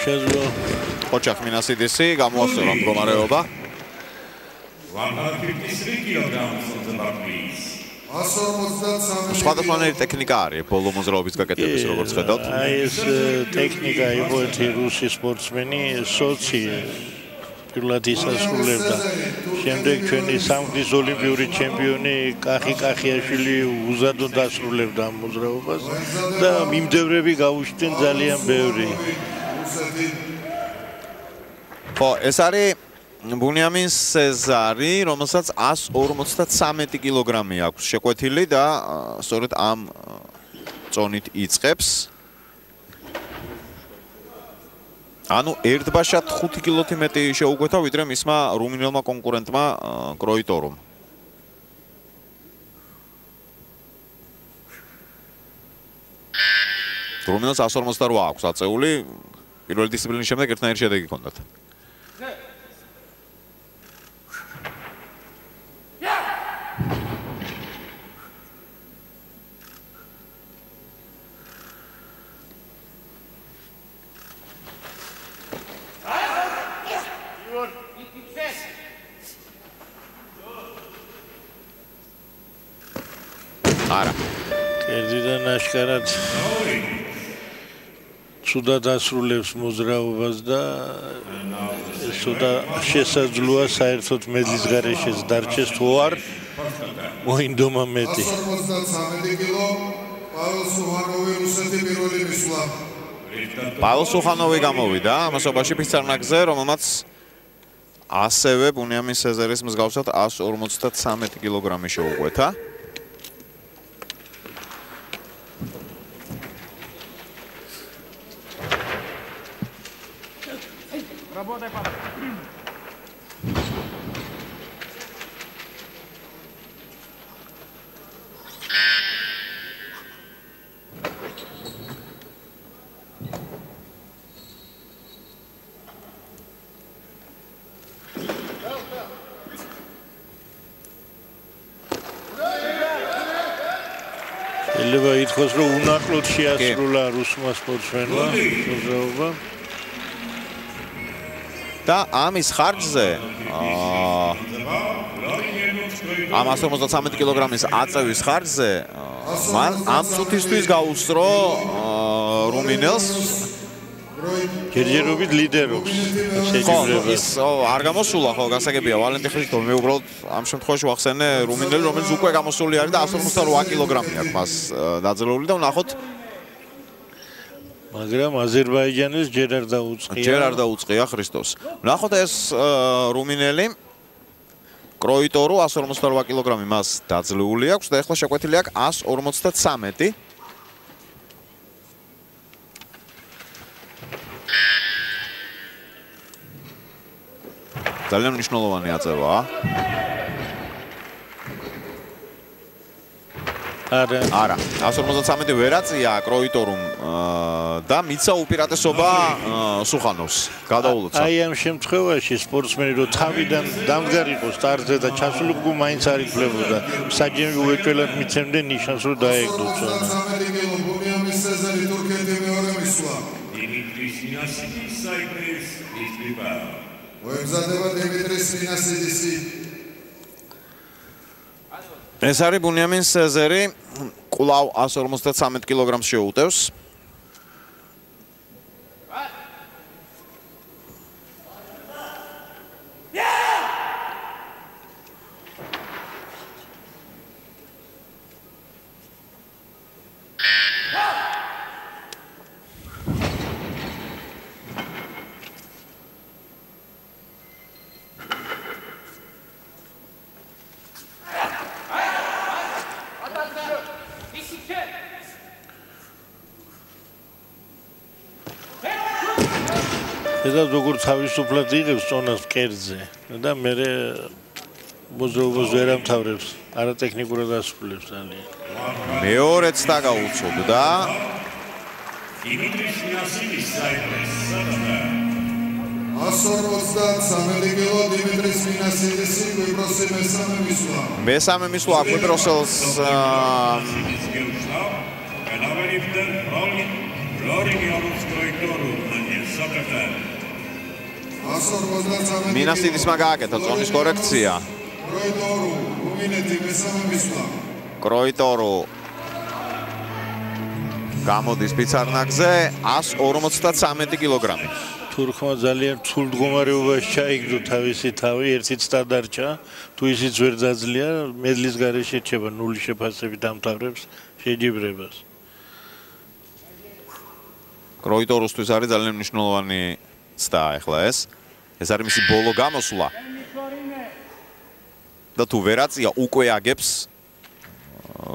შეძლო ოჩახ მინასიდისი გამოასწორა მდგომარეობა. 153 kilograms on the bar, please. 153 სხვადასხვანაირი ტექნიკა არის ბოლო მოძრაობის გაკეთების, როგორც ხედავთ. აი ეს ტექნიკა იყო ერთი რუსი სპორტსმენი სოცი პირველად ისასრულებდა. შემდეგ ჩვენი სამგზის ოლიმპიური ჩემპიონი კახიაშვილი უზადოდ დასრულებდა ამ მოძრაობას და მიმდევრები გაუჩნდნენ ძალიან ბევრი. ხო, ეს არის ბუნიამინ სეზარი, რომელსაც 153 კილოგრამი აქვს შეკვეთილი და სწორედ ამ წონით იწყებს. ანუ ერთბაშად 5 კილოთი მეტი შეუკვეთა, ვიდრე მისმა რუმინელმა კონკურენტმა კროიტორუმ. რუმინელს 148 აქვს აწეული, პირველი დისციპლინის შემდეგ ერთნაირი შედეგი ჰქონდათ. არა. კერძიდან აშკარად ცუდად ასრულებს მოძრაობას და ცუდა შესაძლოა საერთოდ მედლის გარეშეც დარჩეს თუ არ მოინდომა მეტი. 153 კილო პაველ სუხანოვი რუსეთი პირველი მისვლა. პაველ სუხანოვი გამოვიდა ამასობაში ფიცარნაკზე, რომელმაც ასევე ბუნიამინ სეზერის მსგავსად 153 კილოგრამი შეუყვეთა. შეიძლება ითქვას, რომ უნაკლოდ შეასრულა რუსმა სპორტსმენმა მოძრაობა. და ამის ხარჯზე ამ 153 კილოგრამის აწევის ხარჯზე მან ამ წუთისთვის გაუსწრო რუმინელს ჯერჯერობით ლიდერობს ის არ გამოსულა ხო გასაგებია ვალენტი ხრისტოვი მე უბრალოდ ამ შემთხვევაში ვახსენე რუმინელი რომელიც უკვე გამოსული არის და 158 კილოგრამი აქვს მას დაძლეული და ვნახოთ მაგრამ აზერბაიჯანის ჯერ არ დაუწყია ხრისტოს ვნახოთ ეს რუმინელი კროიტორუ 158 კილოგრამი მას დაძლეული აქვს და ეხლა შეკვეთილი აქვს 153 ძალიან მნიშვნელოვანი აწევაა. არა, 153 ვერაწია კროიტორუმ და მიცა უპირატესობა სუხანოვს. გადაულოცა. აი ამ შემთხვევაში სპორტსმენი რო თავიდან დამდგარიყო სტარტზე და ჩასულიყო მაინც არ იკლებოდა. საჯემი უეჭველად მიცემდა ნიშანს რომ დაეგდო ზონა. 13 კილო ბუნიამინ სეზერი თურქეთი მეორე მისვლა. დიმიტრის ნიასიდის საიტრის ისტრიბა. მოემზადება დიმიტრის ნიასიდისი. ეს არის ბუნიამინ სეზერი, კვლავ 153 კილოგრამს შეუტევს. და როგორ თავისუფლად იღებს წონას კერძზე და მე მოძრაობას ვერ ამთავრებს, არატექნიკურად ასრულებს ძალიან. მეორეც დაგაუწოდდა. დიმიტრის ნიასიდის საიტრის სადაა 153 კილო დიმიტრის ნიასიდისი კვიპროსის მესამე მისვლა. მესამე მისვლა კვიპროსელს მინასიდისმა გააკეთა წონის კორექცია. კროიტორუ რუმინეთი მესამე მისვლა. კროიტორუ გამოდის ფიცარნაკზე 153 კილოგრამი. თურქმა ძალიან რთულ მდგომარეობაში ჩაიგდო თავისი თავი, ერთიც დადარჩა, თუ ისიც ვერ დაძლია, მედლის გარეშე რჩება 0 შეფასებით ამთავრებს შეჯიბრებას. კროიტორუსთვის არის ძალიან მნიშვნელოვანი ცდა ახლა ეს. ეს არის მისი ბოლო გამოსვლა. და თუ ვერაწია უკვე აგებს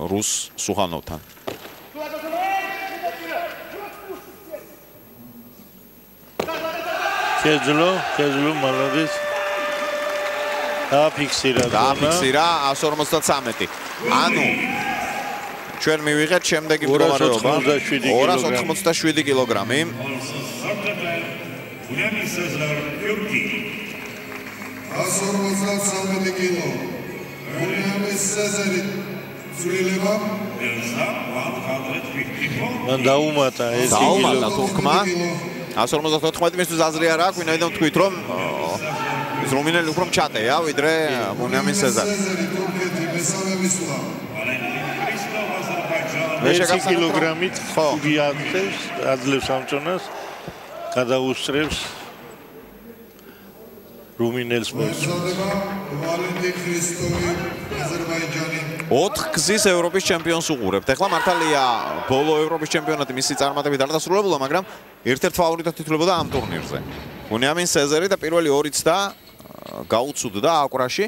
რუს სუხანოვთან. შეძლო, მალადის. დააფიქსირა 153. ანუ ჩვენ მივიღეთ შემდეგი მდგომარეობა 287 კილოგრამი. Uniamin Cezar Jurgi. 153 კილო. Uniamin Cezari ცვლილება მან დაუმატა ეს დაუმატა თურქმა 154 მისთვის აზრი არ აქვს, ვინაიდან თქვით რომ რუმინელი უფრო მჩატეა ვიდრე უნიამინ სეზარი. მე კილოგრამით გიახსენებს აძლევს ამწონას გადაუსწრებს რუმინელ სპორტსმენს. ვალენტინ ქრისტოვი აზერბაიჯანი 4 გზის ევროპის ჩემპიონს უყურებთ. ეხლა მართალია ბოლო ევროპის ჩემპიონატი მისი წარმატებით არ დასრულებულა, მაგრამ ერთ-ერთ ფავორიტად თითლებოდა ამ ტურნირზე. უნიამინ სეზარი და პირველი 2 ცდა გაუცუდდა აკვრაში.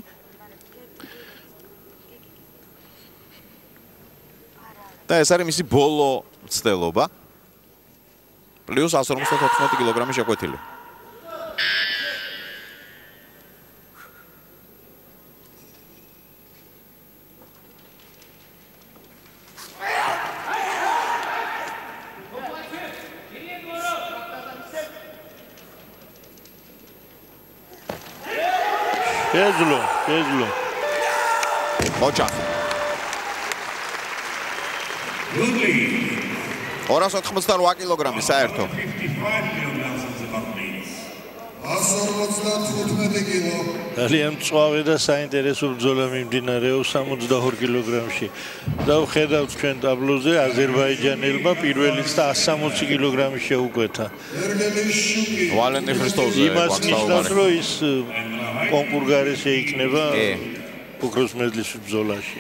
და ეს არის მისი ბოლო ცდელობა. პლუს 154 კილოგრამი შეკვეთილი. Kezlo. ოჩახ. 288 კილოგრამი საერთო. 155 კილო. ძალიან მწვავე და საინტერესო ბრძოლა მიმდინარეობს 62 კილოგრამში. და ვხედავთ ჩვენ ტაბლოზე აზერბაიჯანელმა პირველიც და 160 კილოგრამი შეუკვეთა. ვალენტინ ქრისტოვზე იმას ნიშნავს, რომ ის კონკურსგარი შეიქნება ოქროს მედლის ბრძოლაში.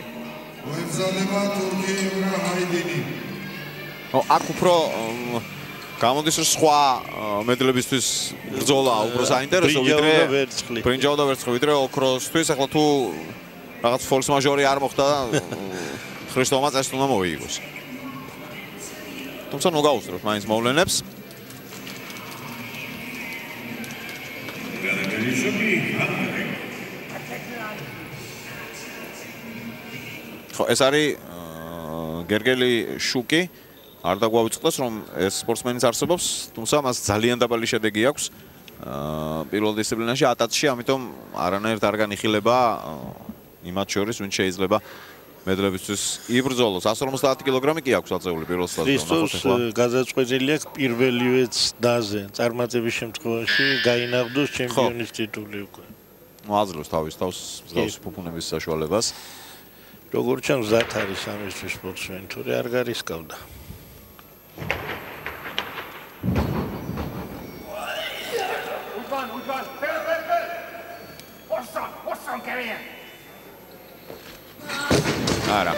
მოემზადება თურქი იმრა ჰაიდინი. აქ უფრო გამოდის რომ სხვა მედლებისთვის ბრძოლა უფრო საინტერესო ვიდრე ბრინჯაო და ვერცხლი ვიდრე ოქროსთვის. ახლა თუ რაღაც ფორს მაჟორი არ მოხდა და ქრისტოვმა წესით უნდა მოიგოს. თუმცა ნუ გაუსწრებთ მაინც მოვლენებს. ეს არის გერგელი შუკი. არ დაგვავიწყდეს რომ ეს სპორტსმენიც არსებობს, თუმცა მას ძალიან დაბალი შედეგი აქვს პირველ დისციპლინაში ატაცში, ამიტომ არანაირად არ განიხილება იმათ შორის, ვინც შეიძლება მედლებისთვის იბრძოლოს. 150 კილოგრამი კი აქვს აწეული პირველ სლაზზე. ქრისტოს გადაწყვეტილი აქვს პირველივე ცდაზე წარმატების შემთხვევაში გაინაღდოს ჩემპიონის ტიტული უკვე. მოაძლევს თავის თავს მსგავსი ფუფუნების საშუალებას. როგორც ჩანს, ზათ არის ამისთვის სპორტსმენი, თორე არ გარისკავდა. არა.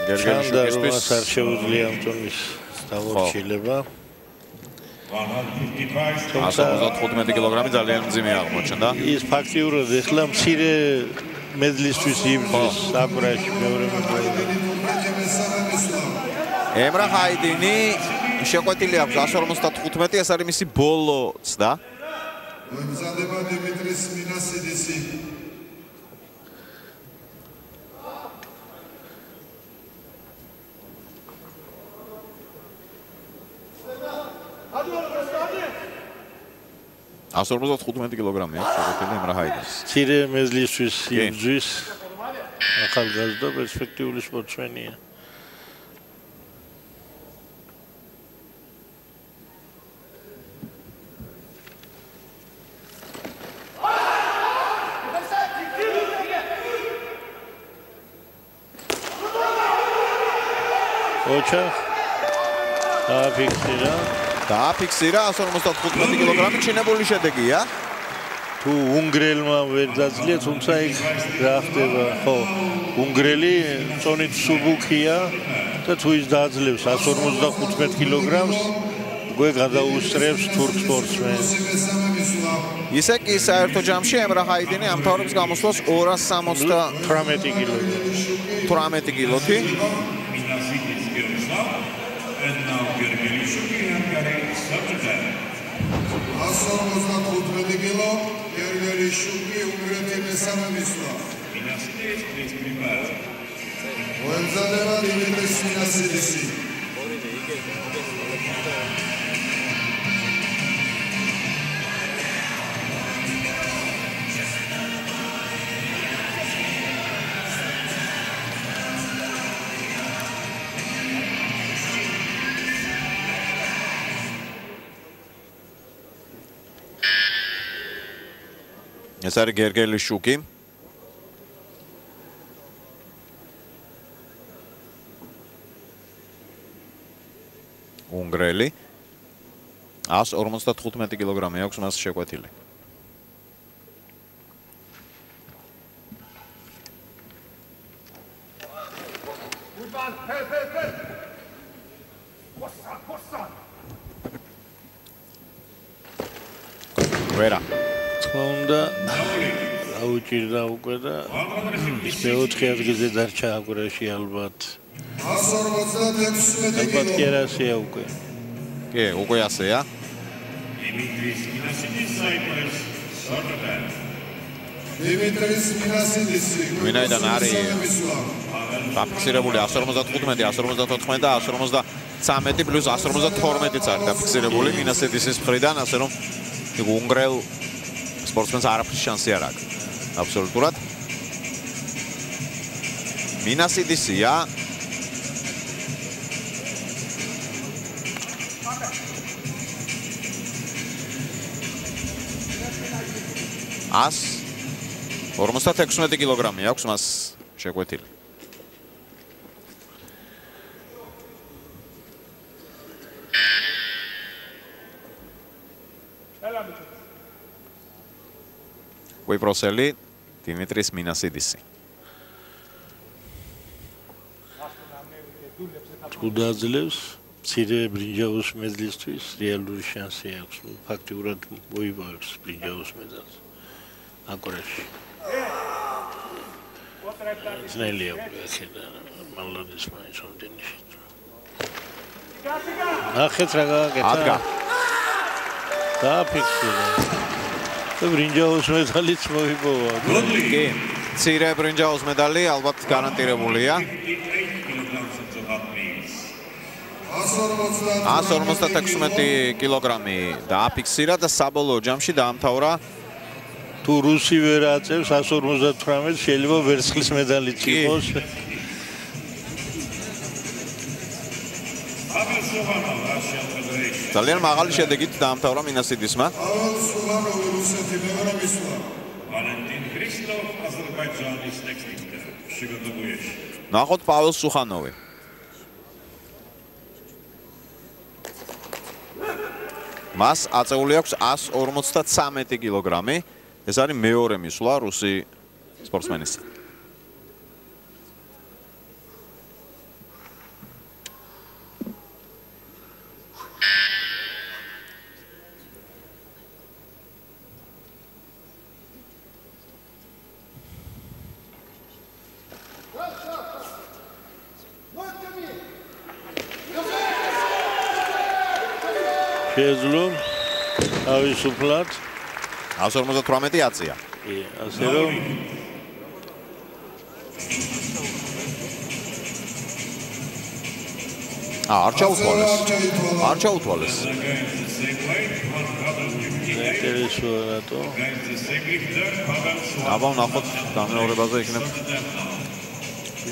გერგელი შუკისთვის არ შეუძლია ამტონის დავორჩილება. 155 კილოგრამი ძალიან მძიმე აღმოჩნდა. ის ფაქტიურად ეხლა მცირე მედლისთვის იბრძვის აკვრაში მეორე მედლი. ემრა ჰაიდინი შეკვეთილი აქვს 155, ეს არის მისი ბოლო ცდა. მოემზადება დიმიტრის მინასიდისი. Ας 155 კილოგრამი აქვს შეკვეთილი ემრა ჰაიდინს. მცირე მედლისთვის იბრძვის ახალგაზრდა პერსპექტიული სპორტსმენია. ოჩახ დააფიქსირა 155 კილოგრამი ჩინებული შედეგია. თუ უნგრელმა ვერ დაძლია, თუმცა იქ რა ხდება, ხო, უნგრელი წონით სუბუქია და თუ ის დაძლევს 155 კილოგრამს, უკვე გადაუსწრებს თურქ სპორტსმენს. ისე კი საერთო ჯამში ემრა ჰაიდინი ამთავრებს გამოსვლას 278 კილოთი. And now Gergely Shuki and Gary Sabzai. 155 კილო, გერგელი შუკი უნგრეთი მესამე მისვლა. Minasidis please prepare. მოემზადება დიმიტრის მინასიდისი. ეს არის გერგელი შუკი. უნგრელი 155 კილოგრამი აქვს მას შეკვეთილი. ვერა თქონდა აუჭირდა უკვე და მეოთხე ადგილზე დარჩა აგრაში ალბათ. 156 ალბათ კი არ ასეა უკვე. კი, უკვე ასეა. Dimitris Minasidis Cyprus, Rotterdam. დიმიტრის მინასიდისი. ვინაიდან არის დაფიქსირებული 155, 154 და 153 პლუს 152-იც არის დაფიქსირებული მინასიდისის მხრიდან, ასე რომ უნგრელ სპორტსმენს არაფრის შანსი არ აქვს. აბსოლუტურად. მინასიდისია ას 56 კილოგრამი აქვს მას შეკვეთილი. ვიბროსელი დიმიტრის მინასიდისი. უდაძლევს მცირე ბრინჯაოს მედლისთვის რეალური შანსი აქვს. ფაქტიურად მოიპოვებს ბრინჯაოს მედალს აგრაში. ძნელია უხედა მალოდის მაინც ამდენი შეჭრა. ნახეთ რა გააკეთა. ადგა. დააფიქსირა. და ბრინჯაოს მედალიც მოიპოვა. კი, მცირე ბრინჯაოს მედალი ალბათ გარანტირებულია. 156 კილოგრამი დააფიქსირა და საბოლოო ჯამში დაამთავრა. თუ რუსი ვერ აწევს 158 შეიძლება ვერცხლის მედალიც იყოს. ძალიან მაღალი შედეგით დაამთავრა მინასიდისმა. Valentin Kristov, Azerbaijan is next in the Shigotoguyes. ნახოთ პაվել სუხანოვი. მას აწეული აქვს 153 კილოგრამი. ეს არის მეორე მისვლა რუსი სპორტსმენის. შეძლო თავისუფლად 158 აწია. ასე რომ არ ჩაუთვალეს. ინტერესოა რატო? აბა ნახოთ გამეორებაზე იქნება.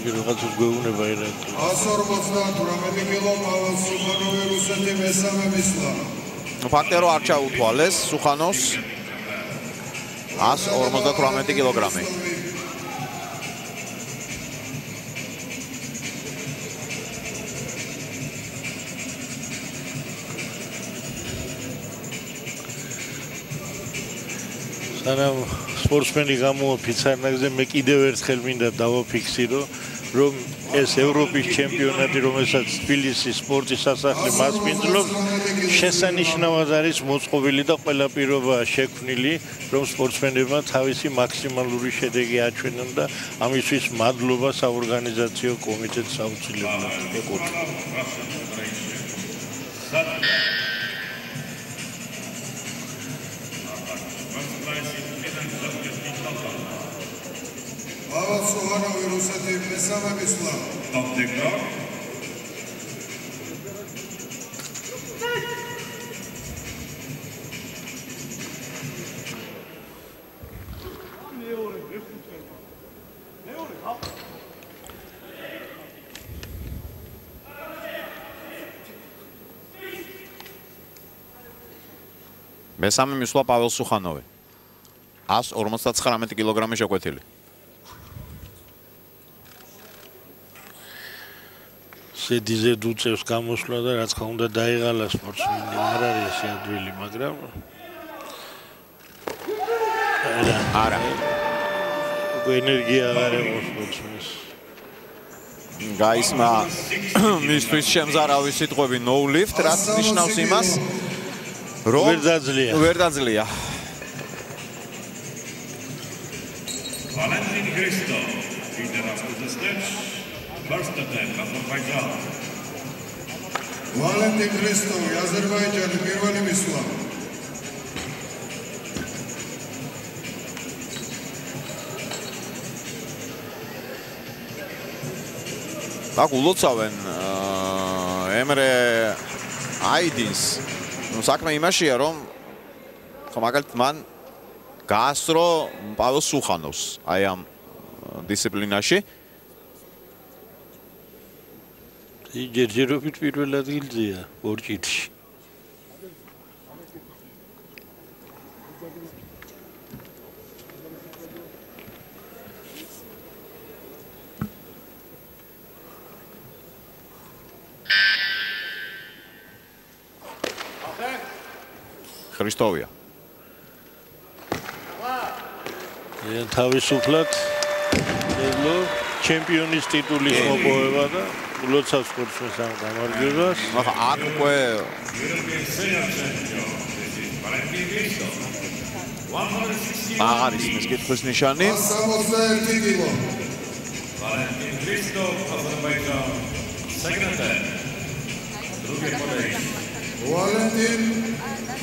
რაღაცას გვეუბნება ირაკი. 158 კილო პაվել სუხანოვი რუსეთი მესამე მისვლა. ფაქტია რომ არ ჩაუთვალეს სუხანოვს 158 კილოგრამი. სანამ სპორტსმენი გამოაფიცარნაგზე მე კიდევ ერთხელ მინდა დავაფიქსირო რომ ეს ევროპის ჩემპიონატი რომელსაც თბილისის სპორტის სასახლე მასპინძლობს შესანიშნავად არის მოწყობილი და ყველა პირობაა შექმნილი რომ სპორტსმენებმა თავისი მაქსიმალური შედეგი აჩვენონ და ამისთვის მადლობა საორგანიზაციო კომიტეტს აუცილებლად ეკუთვნის. პაվել Pavel Suhanovi, Ruseti, მესამე მისვლა. Top TikTok. მესამე მისვლა პაվել სუხანოვი 159 კილოგრამი შეკვეთილი. სედიზე დუწევს გამოსვლა და რა თქმა უნდა დაიღალა სპორტსმენი არ არის ესე ადვილი, მაგრამ არა. ენერგია აღარ აქვს სპორტსმენს. გაისმა მისთვის შემზარავი სიტყვები no lift, რაც ნიშნავს იმას, რომ ვერ დაძლია. Valentin Hristo, leader of the steps. First attempt, Azerbaijan. Valentin Hristo, Azerbaijani, პირველი მისვლა. აქ ულოცავენ ემრე აიდინს. საქმე იმაშია, რომ მაგალითად მან გაასწრო პაվել სუხანოვს აი ამ დისციპლინაში. ჯერჯერობით პირველ ადგილზეა ორ ჭირში. ქრისტოვია. თავისუფლად ელო ჩემპიონის ტიტულის მოპოვება და ულოცავს სპორტსმენს ამ გამარჯვებას. ახლა აქ უკვე აღარ ისმის კითხვის ნიშანი. 161 კილო. Valentin Hristo, Azerbaijan. Second attempt. Drugi podejść. Valentin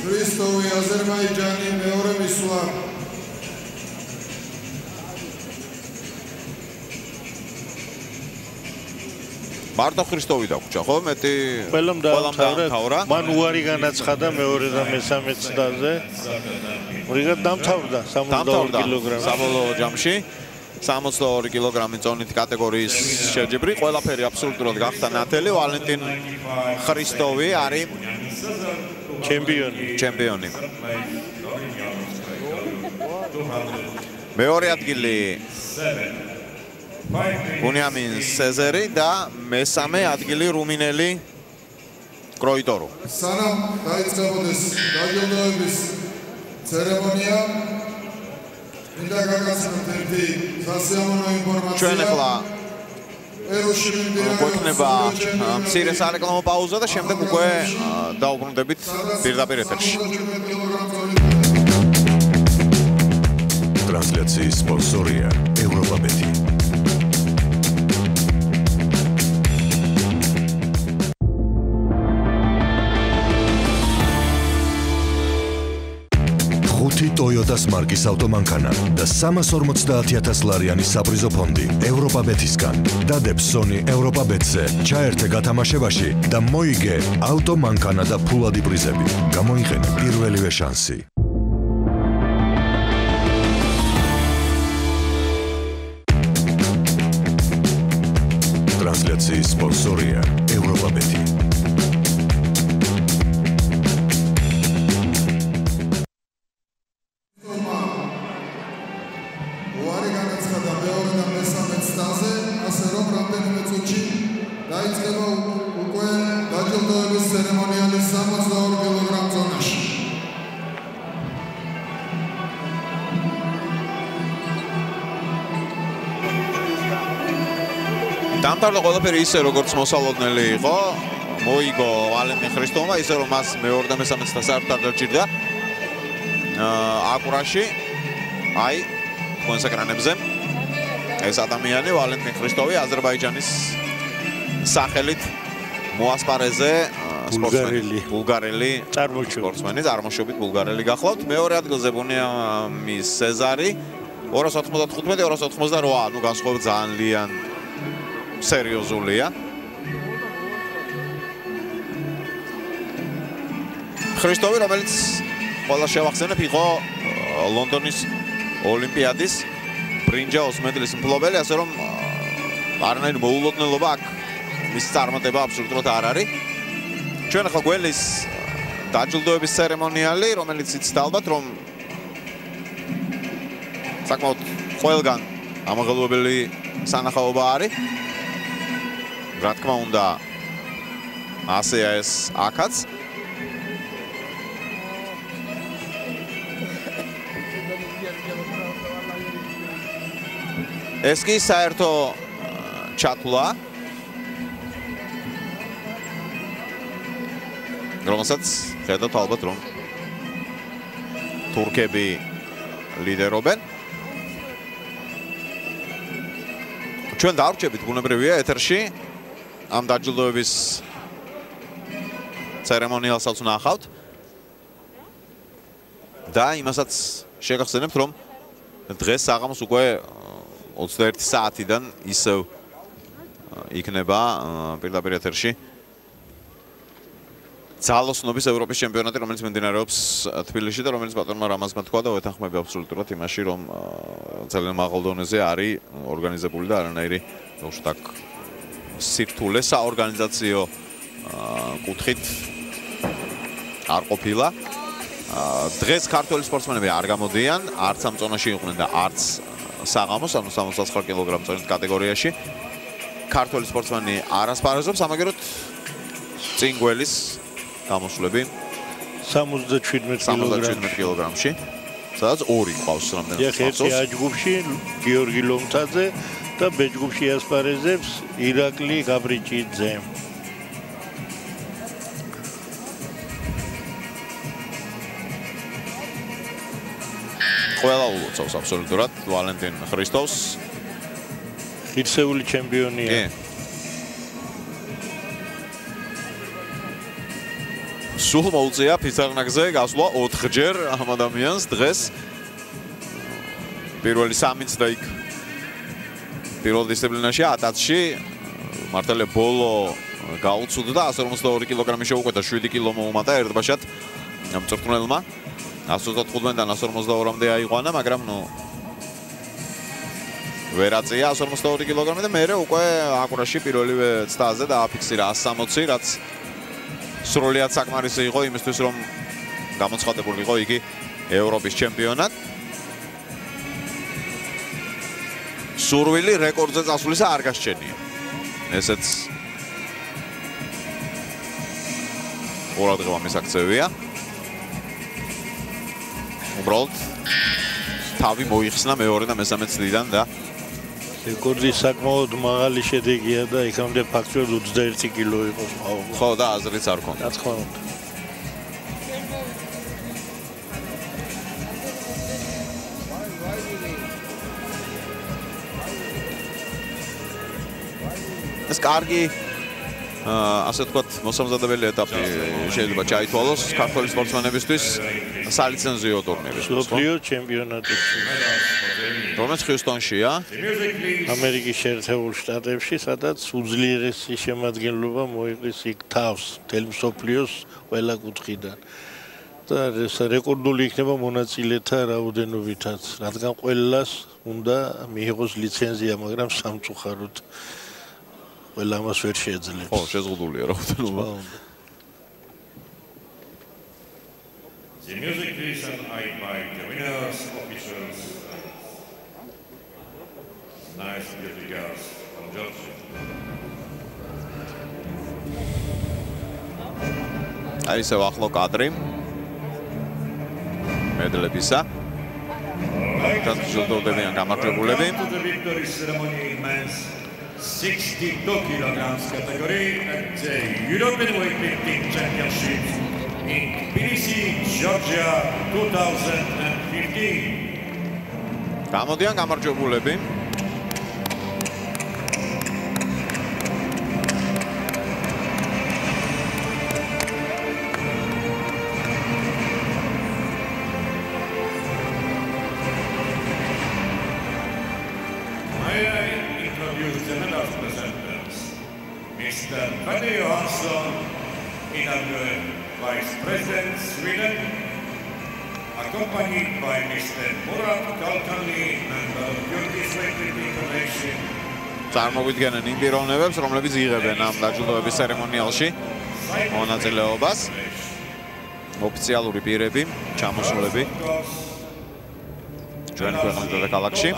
Hristovi, Azerbaijani, მეორე მისვლა. მარტო ქრისტოვი დაგვრჩა, ხო? მეტი ყველამ დაამთავრა. მან უარი განაცხადა მეორე და მესამე ცდაზე. რიგად დამთავრდა 62 კილოგრამი. საბოლოო ჯამში 62 კილოგრამი წონით კატეგორიის შეჯიბრი, ყველაფერი აბსოლუტურად გახდა ნათელი. ვალენტინ ქრისტოვი არის ჩემპიონი. მეორე ადგილი ბუნიამინ სეზერი და მესამე ადგილი რუმინელი კროიტორო. სანამ დაიწყებოდეს დაჯილდოების ცერემონია, მინდა გაგაცნოთ ერთი სასიამოვნო ინფორმაცია. ჩვენ ახლა პერუში გვექნება მცირე სარეკლამო პაუზა და შემდეგ უკვე დაუბრუნდებით პირდაპირ ეთერში. ტრანსლაციის სპონსორია ევროპაბეთი. Toyotas მარკის ავტომანქანა და 350,000 ლარიანი საპრიზო ფონდი ევროპაბეთისგან. დადებს Sony ევროპაბეთზე, ჩაერთე გათამაშებაში და მოიგე ავტომანქანა და ფულადი პრიზები. გამოიყენე პირველივე შანსი. ტრანსლაციის სპონსორია ევროპაბეთი. დამთავრდა ყველაფერი ისე როგორც მოსალოდნელი იყო. მოიგო ვალენტინ ქრისტოვმა, ისე რომ მას მეორე და მესამე ცდა საერთოდ არ დაჭირდა. აკურაში აი თქვენს ეკრანებზე ეს ადამიანი ვალენტინ ქრისტოვი აზერბაიჯანის სახელით მოასპარეზე ბულგარელი სპორტსმენი, წარმოშობით ბულგარელი გახლავთ. მეორე ადგილზე ბუნიამინ სეზარი 295-288, ანუ განსხვავება ძალიან სერიოზულია. ქრისტოვი, რომელიც ყველა შევახსენებ, იყო ლონდონის ოლიმპიადის ბრინჯაოს მედლის მფლობელი, ასე რომ არანაირი მოულოდნელობა აქ მის წარმატება აბსოლუტურად არ არის. ჩვენ ახლა გველის დაჯილდოების ცერემონიალი, რომელიც იცით ალბათ, რომ საკმაოდ ყველგან ამაღელვებელი სანახაობა არის. რა თქმა უნდა, ასეა ეს აქაც. ეს კი საერთო ჩათვლა, რომელსაც ხედავთ ალბათ, რომ თურქები ლიდერობენ. ჩვენ დავრჩებით, ბუნებრივია, ეთერში ამ დაჯილდოების ცერემონიალსაც ვნახავთ და იმასაც შეგახსენებთ, რომ დღეს საღამოს უკვე 21 საათიდან ისევ იქნება პირდაპირ ეთერში ძალოსნობის ევროპის ჩემპიონატი, რომელიც მიმდინარეობს თბილისში და რომელიც ბატონმა რამაზმა თქვა და ვეთანხმები აბსოლუტურად იმაში, რომ ძალიან მაღალ დონეზე არის ორგანიზებული და არანაირი უბრალოდ სირთულე საორგანიზაციო კუთხით არ ყოფილა. დღეს ქართველი სპორტსმენები არ გამოდიან, არც ამ ზონაში იყვნენ და არც საღამოს, ანუ 69 კილოგრამ წონით კატეგორიაში. ქართველი სპორტსმენი არ ასპარეზობს, ამაგეროთ წინ გველის გამოსვლები 77 კილოგრამში, სადაც ორი ყავს რამდენად. ერთი A ჯგუფში გიორგი ლომთაძე და B ჯგუფში ასპარეზებს ირაკლი გაბრიჭიძე. ყველა ულოცავს აბსოლუტურად ვალენტინ ხრისტოვს. ღირსეული ჩემპიონია. სულ მოუწია ფიცარნაგზე გასვლა 4-ჯერ ამ ადამიანს დღეს. პირველი 3-იც და იქ პირველ დისციპლინაში ატაცში მართალია ბოლო გაუცუდა 152 კილოგრამი შეუკვეთა 7 კილო მოუმატა ერთბაშად მწვრთნელმა 125-დან 152-მდე აიყვანა, მაგრამ ვერაწია 152 კილოგრამი და მერე უკვე აკურაში პირველივე ცდაზე დააფიქსირა 160, რაც სრულიად საკმარისი იყო იმისთვის, რომ გამოცხადებულიყო იგი ევროპის ჩემპიონად. სურვილი რეკორდზე წასვლისა არ გასჩენია. ესეც ყურადღება მისაქცევია. უბრალოდ თავი მოიხსნა მეორე და მესამე წლიდან და რეკორდი საკმაოდ მაღალი შედეგია და იქამდე ფაქტობრივად 21 კილო იყო. ხო და აზრიც არ ქონდა. რა თქმა უნდა. ეს კარგი ასე ვთქვათ, მოსამზადებელი ეტაპი შეიძლება ჩაითვალოს ქართველი სპორტსმენებისთვის სალიცენზიო ტურნირი. მსოფლიო ჩემპიონატებში. რომელიც ჰიუსტონშია, ამერიკის შეერთებულ შტატებში, სადაც უძლიერესი შემადგენლობა მოიყრის იქ თავს მთელ მსოფლიოს ყველა კუთხიდან. და ეს რეკორდული იქნება მონაწილეთა რაოდენობითაც, რადგან ყველას უნდა მიიღოს ლიცენზია, მაგრამ სამწუხაროდ ყველა ამას ვერ შეეძლებს. ხო, შეზღუდულია რაოდენობა. The music is an eye by the winners, officials, nice beauty girls from Georgia. აი ესე ახლა კადრი. მედლებისა. დაჯილდოვდებიან გამარჯვებულები. The victory ceremony in men's 62 kilograms category at the European Weightlifting Championships in Tbilisi, Georgia 2015. გამოდიან გამარჯვებულები. Paddy Johansson, inaugural Vice President Sweden, accompanied by Mr. Murat Kalkali, member of Turkish Weightlifting Federation. წარმოვიდგენენ იმ პიროვნებებს, რომლებიც იღებენ ამ დაჯილდოების ცერემონიალში მონაწილეობას. ოფიციალური პირები, ჩამოსულები ჩვენ ქვეყნის დედაქალაქში.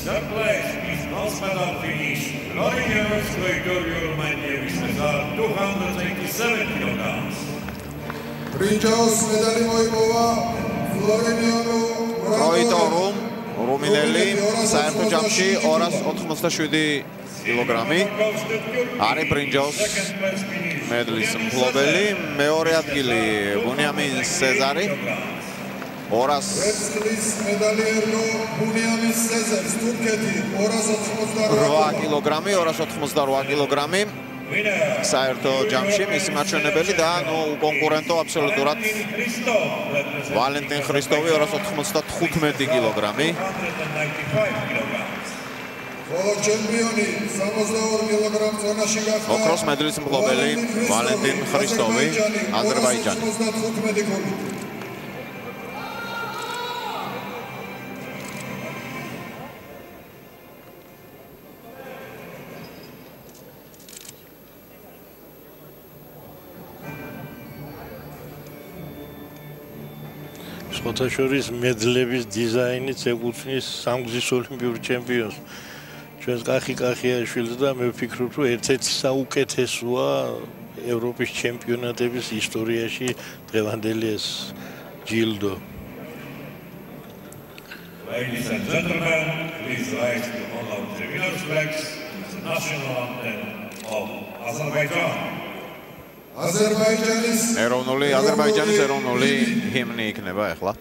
Third place is bronze medal finish. Florian Victorio Romanian 287 kilograms. ბრინჯაოს медали მოიპოვა ფლორენიანო როიტორუ რუმინელი საერთო ჯამში 287 კილოგრამი. არის ბრინჯაოს მედლის მფლობელი. მეორე ადგილი ბუნიამინ სეზარი 200 медали ერნო ბუნიამინ სეზარს თურქეთი 288 კილოგრამი 288 კილოგრამი საერთო ჯამში მისი მაჩვენებელი და უკონკურენტო აბსოლუტურად ვალენტინ ხრისტოვი 295 კილოგრამი ხოლო ჩემპიონი 62 კილოგრამ ზონაში გახდა ოქროს მედლის მფლობელი ვალენტინ ხრისტოვი აზერბაიჯანი 95 კილოგრამი ფოტოშორის მედლების დიზაინით ეკუთვნის სამგზის ოლიმპიურ ჩემპიონს. ჩვენს კახიაშვილს და მე ვფიქრობ, რომ ერთ-ერთი საუკეთესოა ევროპის ჩემპიონატების ისტორიაში დღევანდელი ეს ჯილდო. Ladies and gentlemen, please rise to honor the winner's flags, the national anthem of Azerbaijan. აზერბაიჯანის აზერბაიჯანის ეროვნული ჰიმნი იქნება ახლა.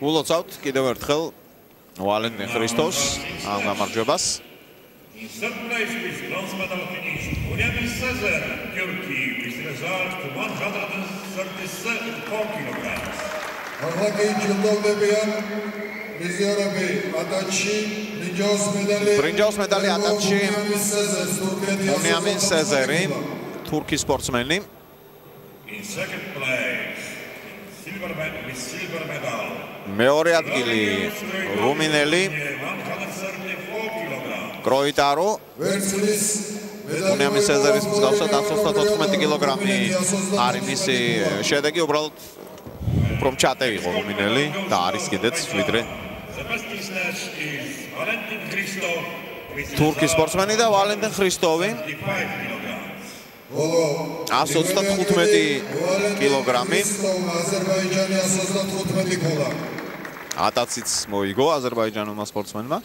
ულოცავთ კიდევ ერთხელ ვალენტინ ხრისტოს ამ გამარჯვებას. In third place with bronze medal finish, Buniamin Sezer, Turkey, with result 134 kilograms. ახლა კი ჯილდოვდებიან პრიზიორები ატაჩში ბრინჯაოს medali ატაჩში ბუნიამინ სეზერი თურქის სპორტსმენი. In second place silver medal მეორე ადგილი რუმინელი კროიტარო ბუნიამინ სეზერის მსგავსად 194 კილოგრამი არის მისი შედეგი. უბრალოდ უფრო მჩატე იყო რუმინელი და არის კიდეც ვიდრე თურქის სპორტსმენი და ვალენტინ ხრისტოვი 135 კილოგრამი. აზერბაიჯანი 135 კილოგრამი. ატაციც მოიგო აზერბაიჯანულმა სპორტსმენმა.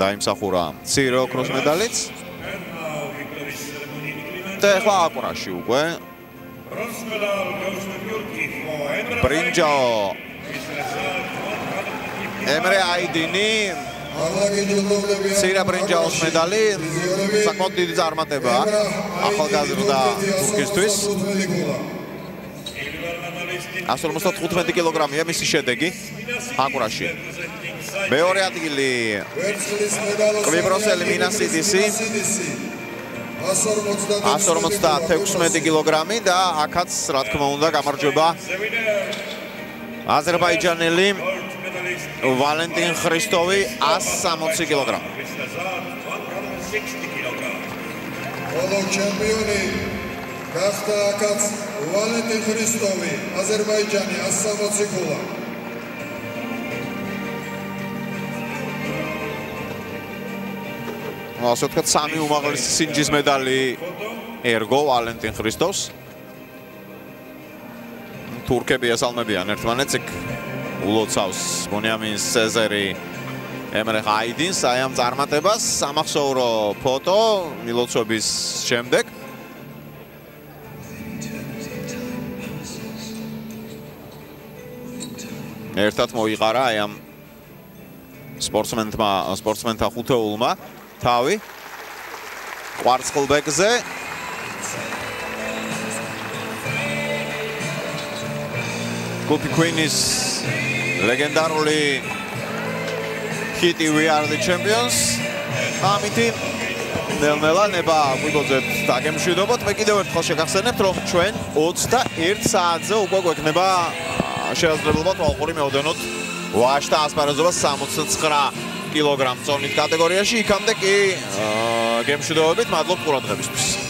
დაიმსახურა მცირე ოქროს медалიც. და ახლა აკურაში უკვე ბრინჯაო ემრე აიდინი მცირე ბრინჯაოს медალი საკმაოდ დიდი წარმატება ახალგაზრდა თურქისთვის 155 კილოგრამია მისი შედეგი აკურაში მეორე ადგილი კვიპროსელი მინასიდისი 156 კილოგრამი და აქაც რა თქმა უნდა გამარჯვება აზერბაიჯანელი ვალენტინ ხრისტოვი 160 კილოგრამი. ბოლო ჩემპიონი გახდა აქაც ვალენტინ ხრისტოვი, აზერბაიჯანი 160 კილო. ასე ვთქვათ, სამი უმაღლესი სინჯის медали ერგო ვალენტინ ხრისტოვს. თურქები ესალმებიან ერთმანეთს იქ ულოცავს ბონიამინ სეზერი ემრე აიდინს აი ამ წარმატებას სამახსოვრო ფოტო მილოცვების შემდეგ ერთად მოიყარა აი ამ სპორტსმენთა ხუთეულმა თავი კვარცხლბეკზე Kopi Queen's ლეგენდარული ჰიტი We Are The Champions ამითი ნელ-ნელა ნება გვიგოძებთ დაგემშვიდობოთ მე კიდევ ერთხელ შეგახსენებთ რომ ჩვენ 21 საათზე უკვე გვექნება შესაძლებლობა თვალყური მეოდენოთ ვაშთა ასპარეზობას 69 კილოგრამ წონით კატეგორიაში იქამდე კი გემშვიდობებით მადლობთ ყურადღებისთვის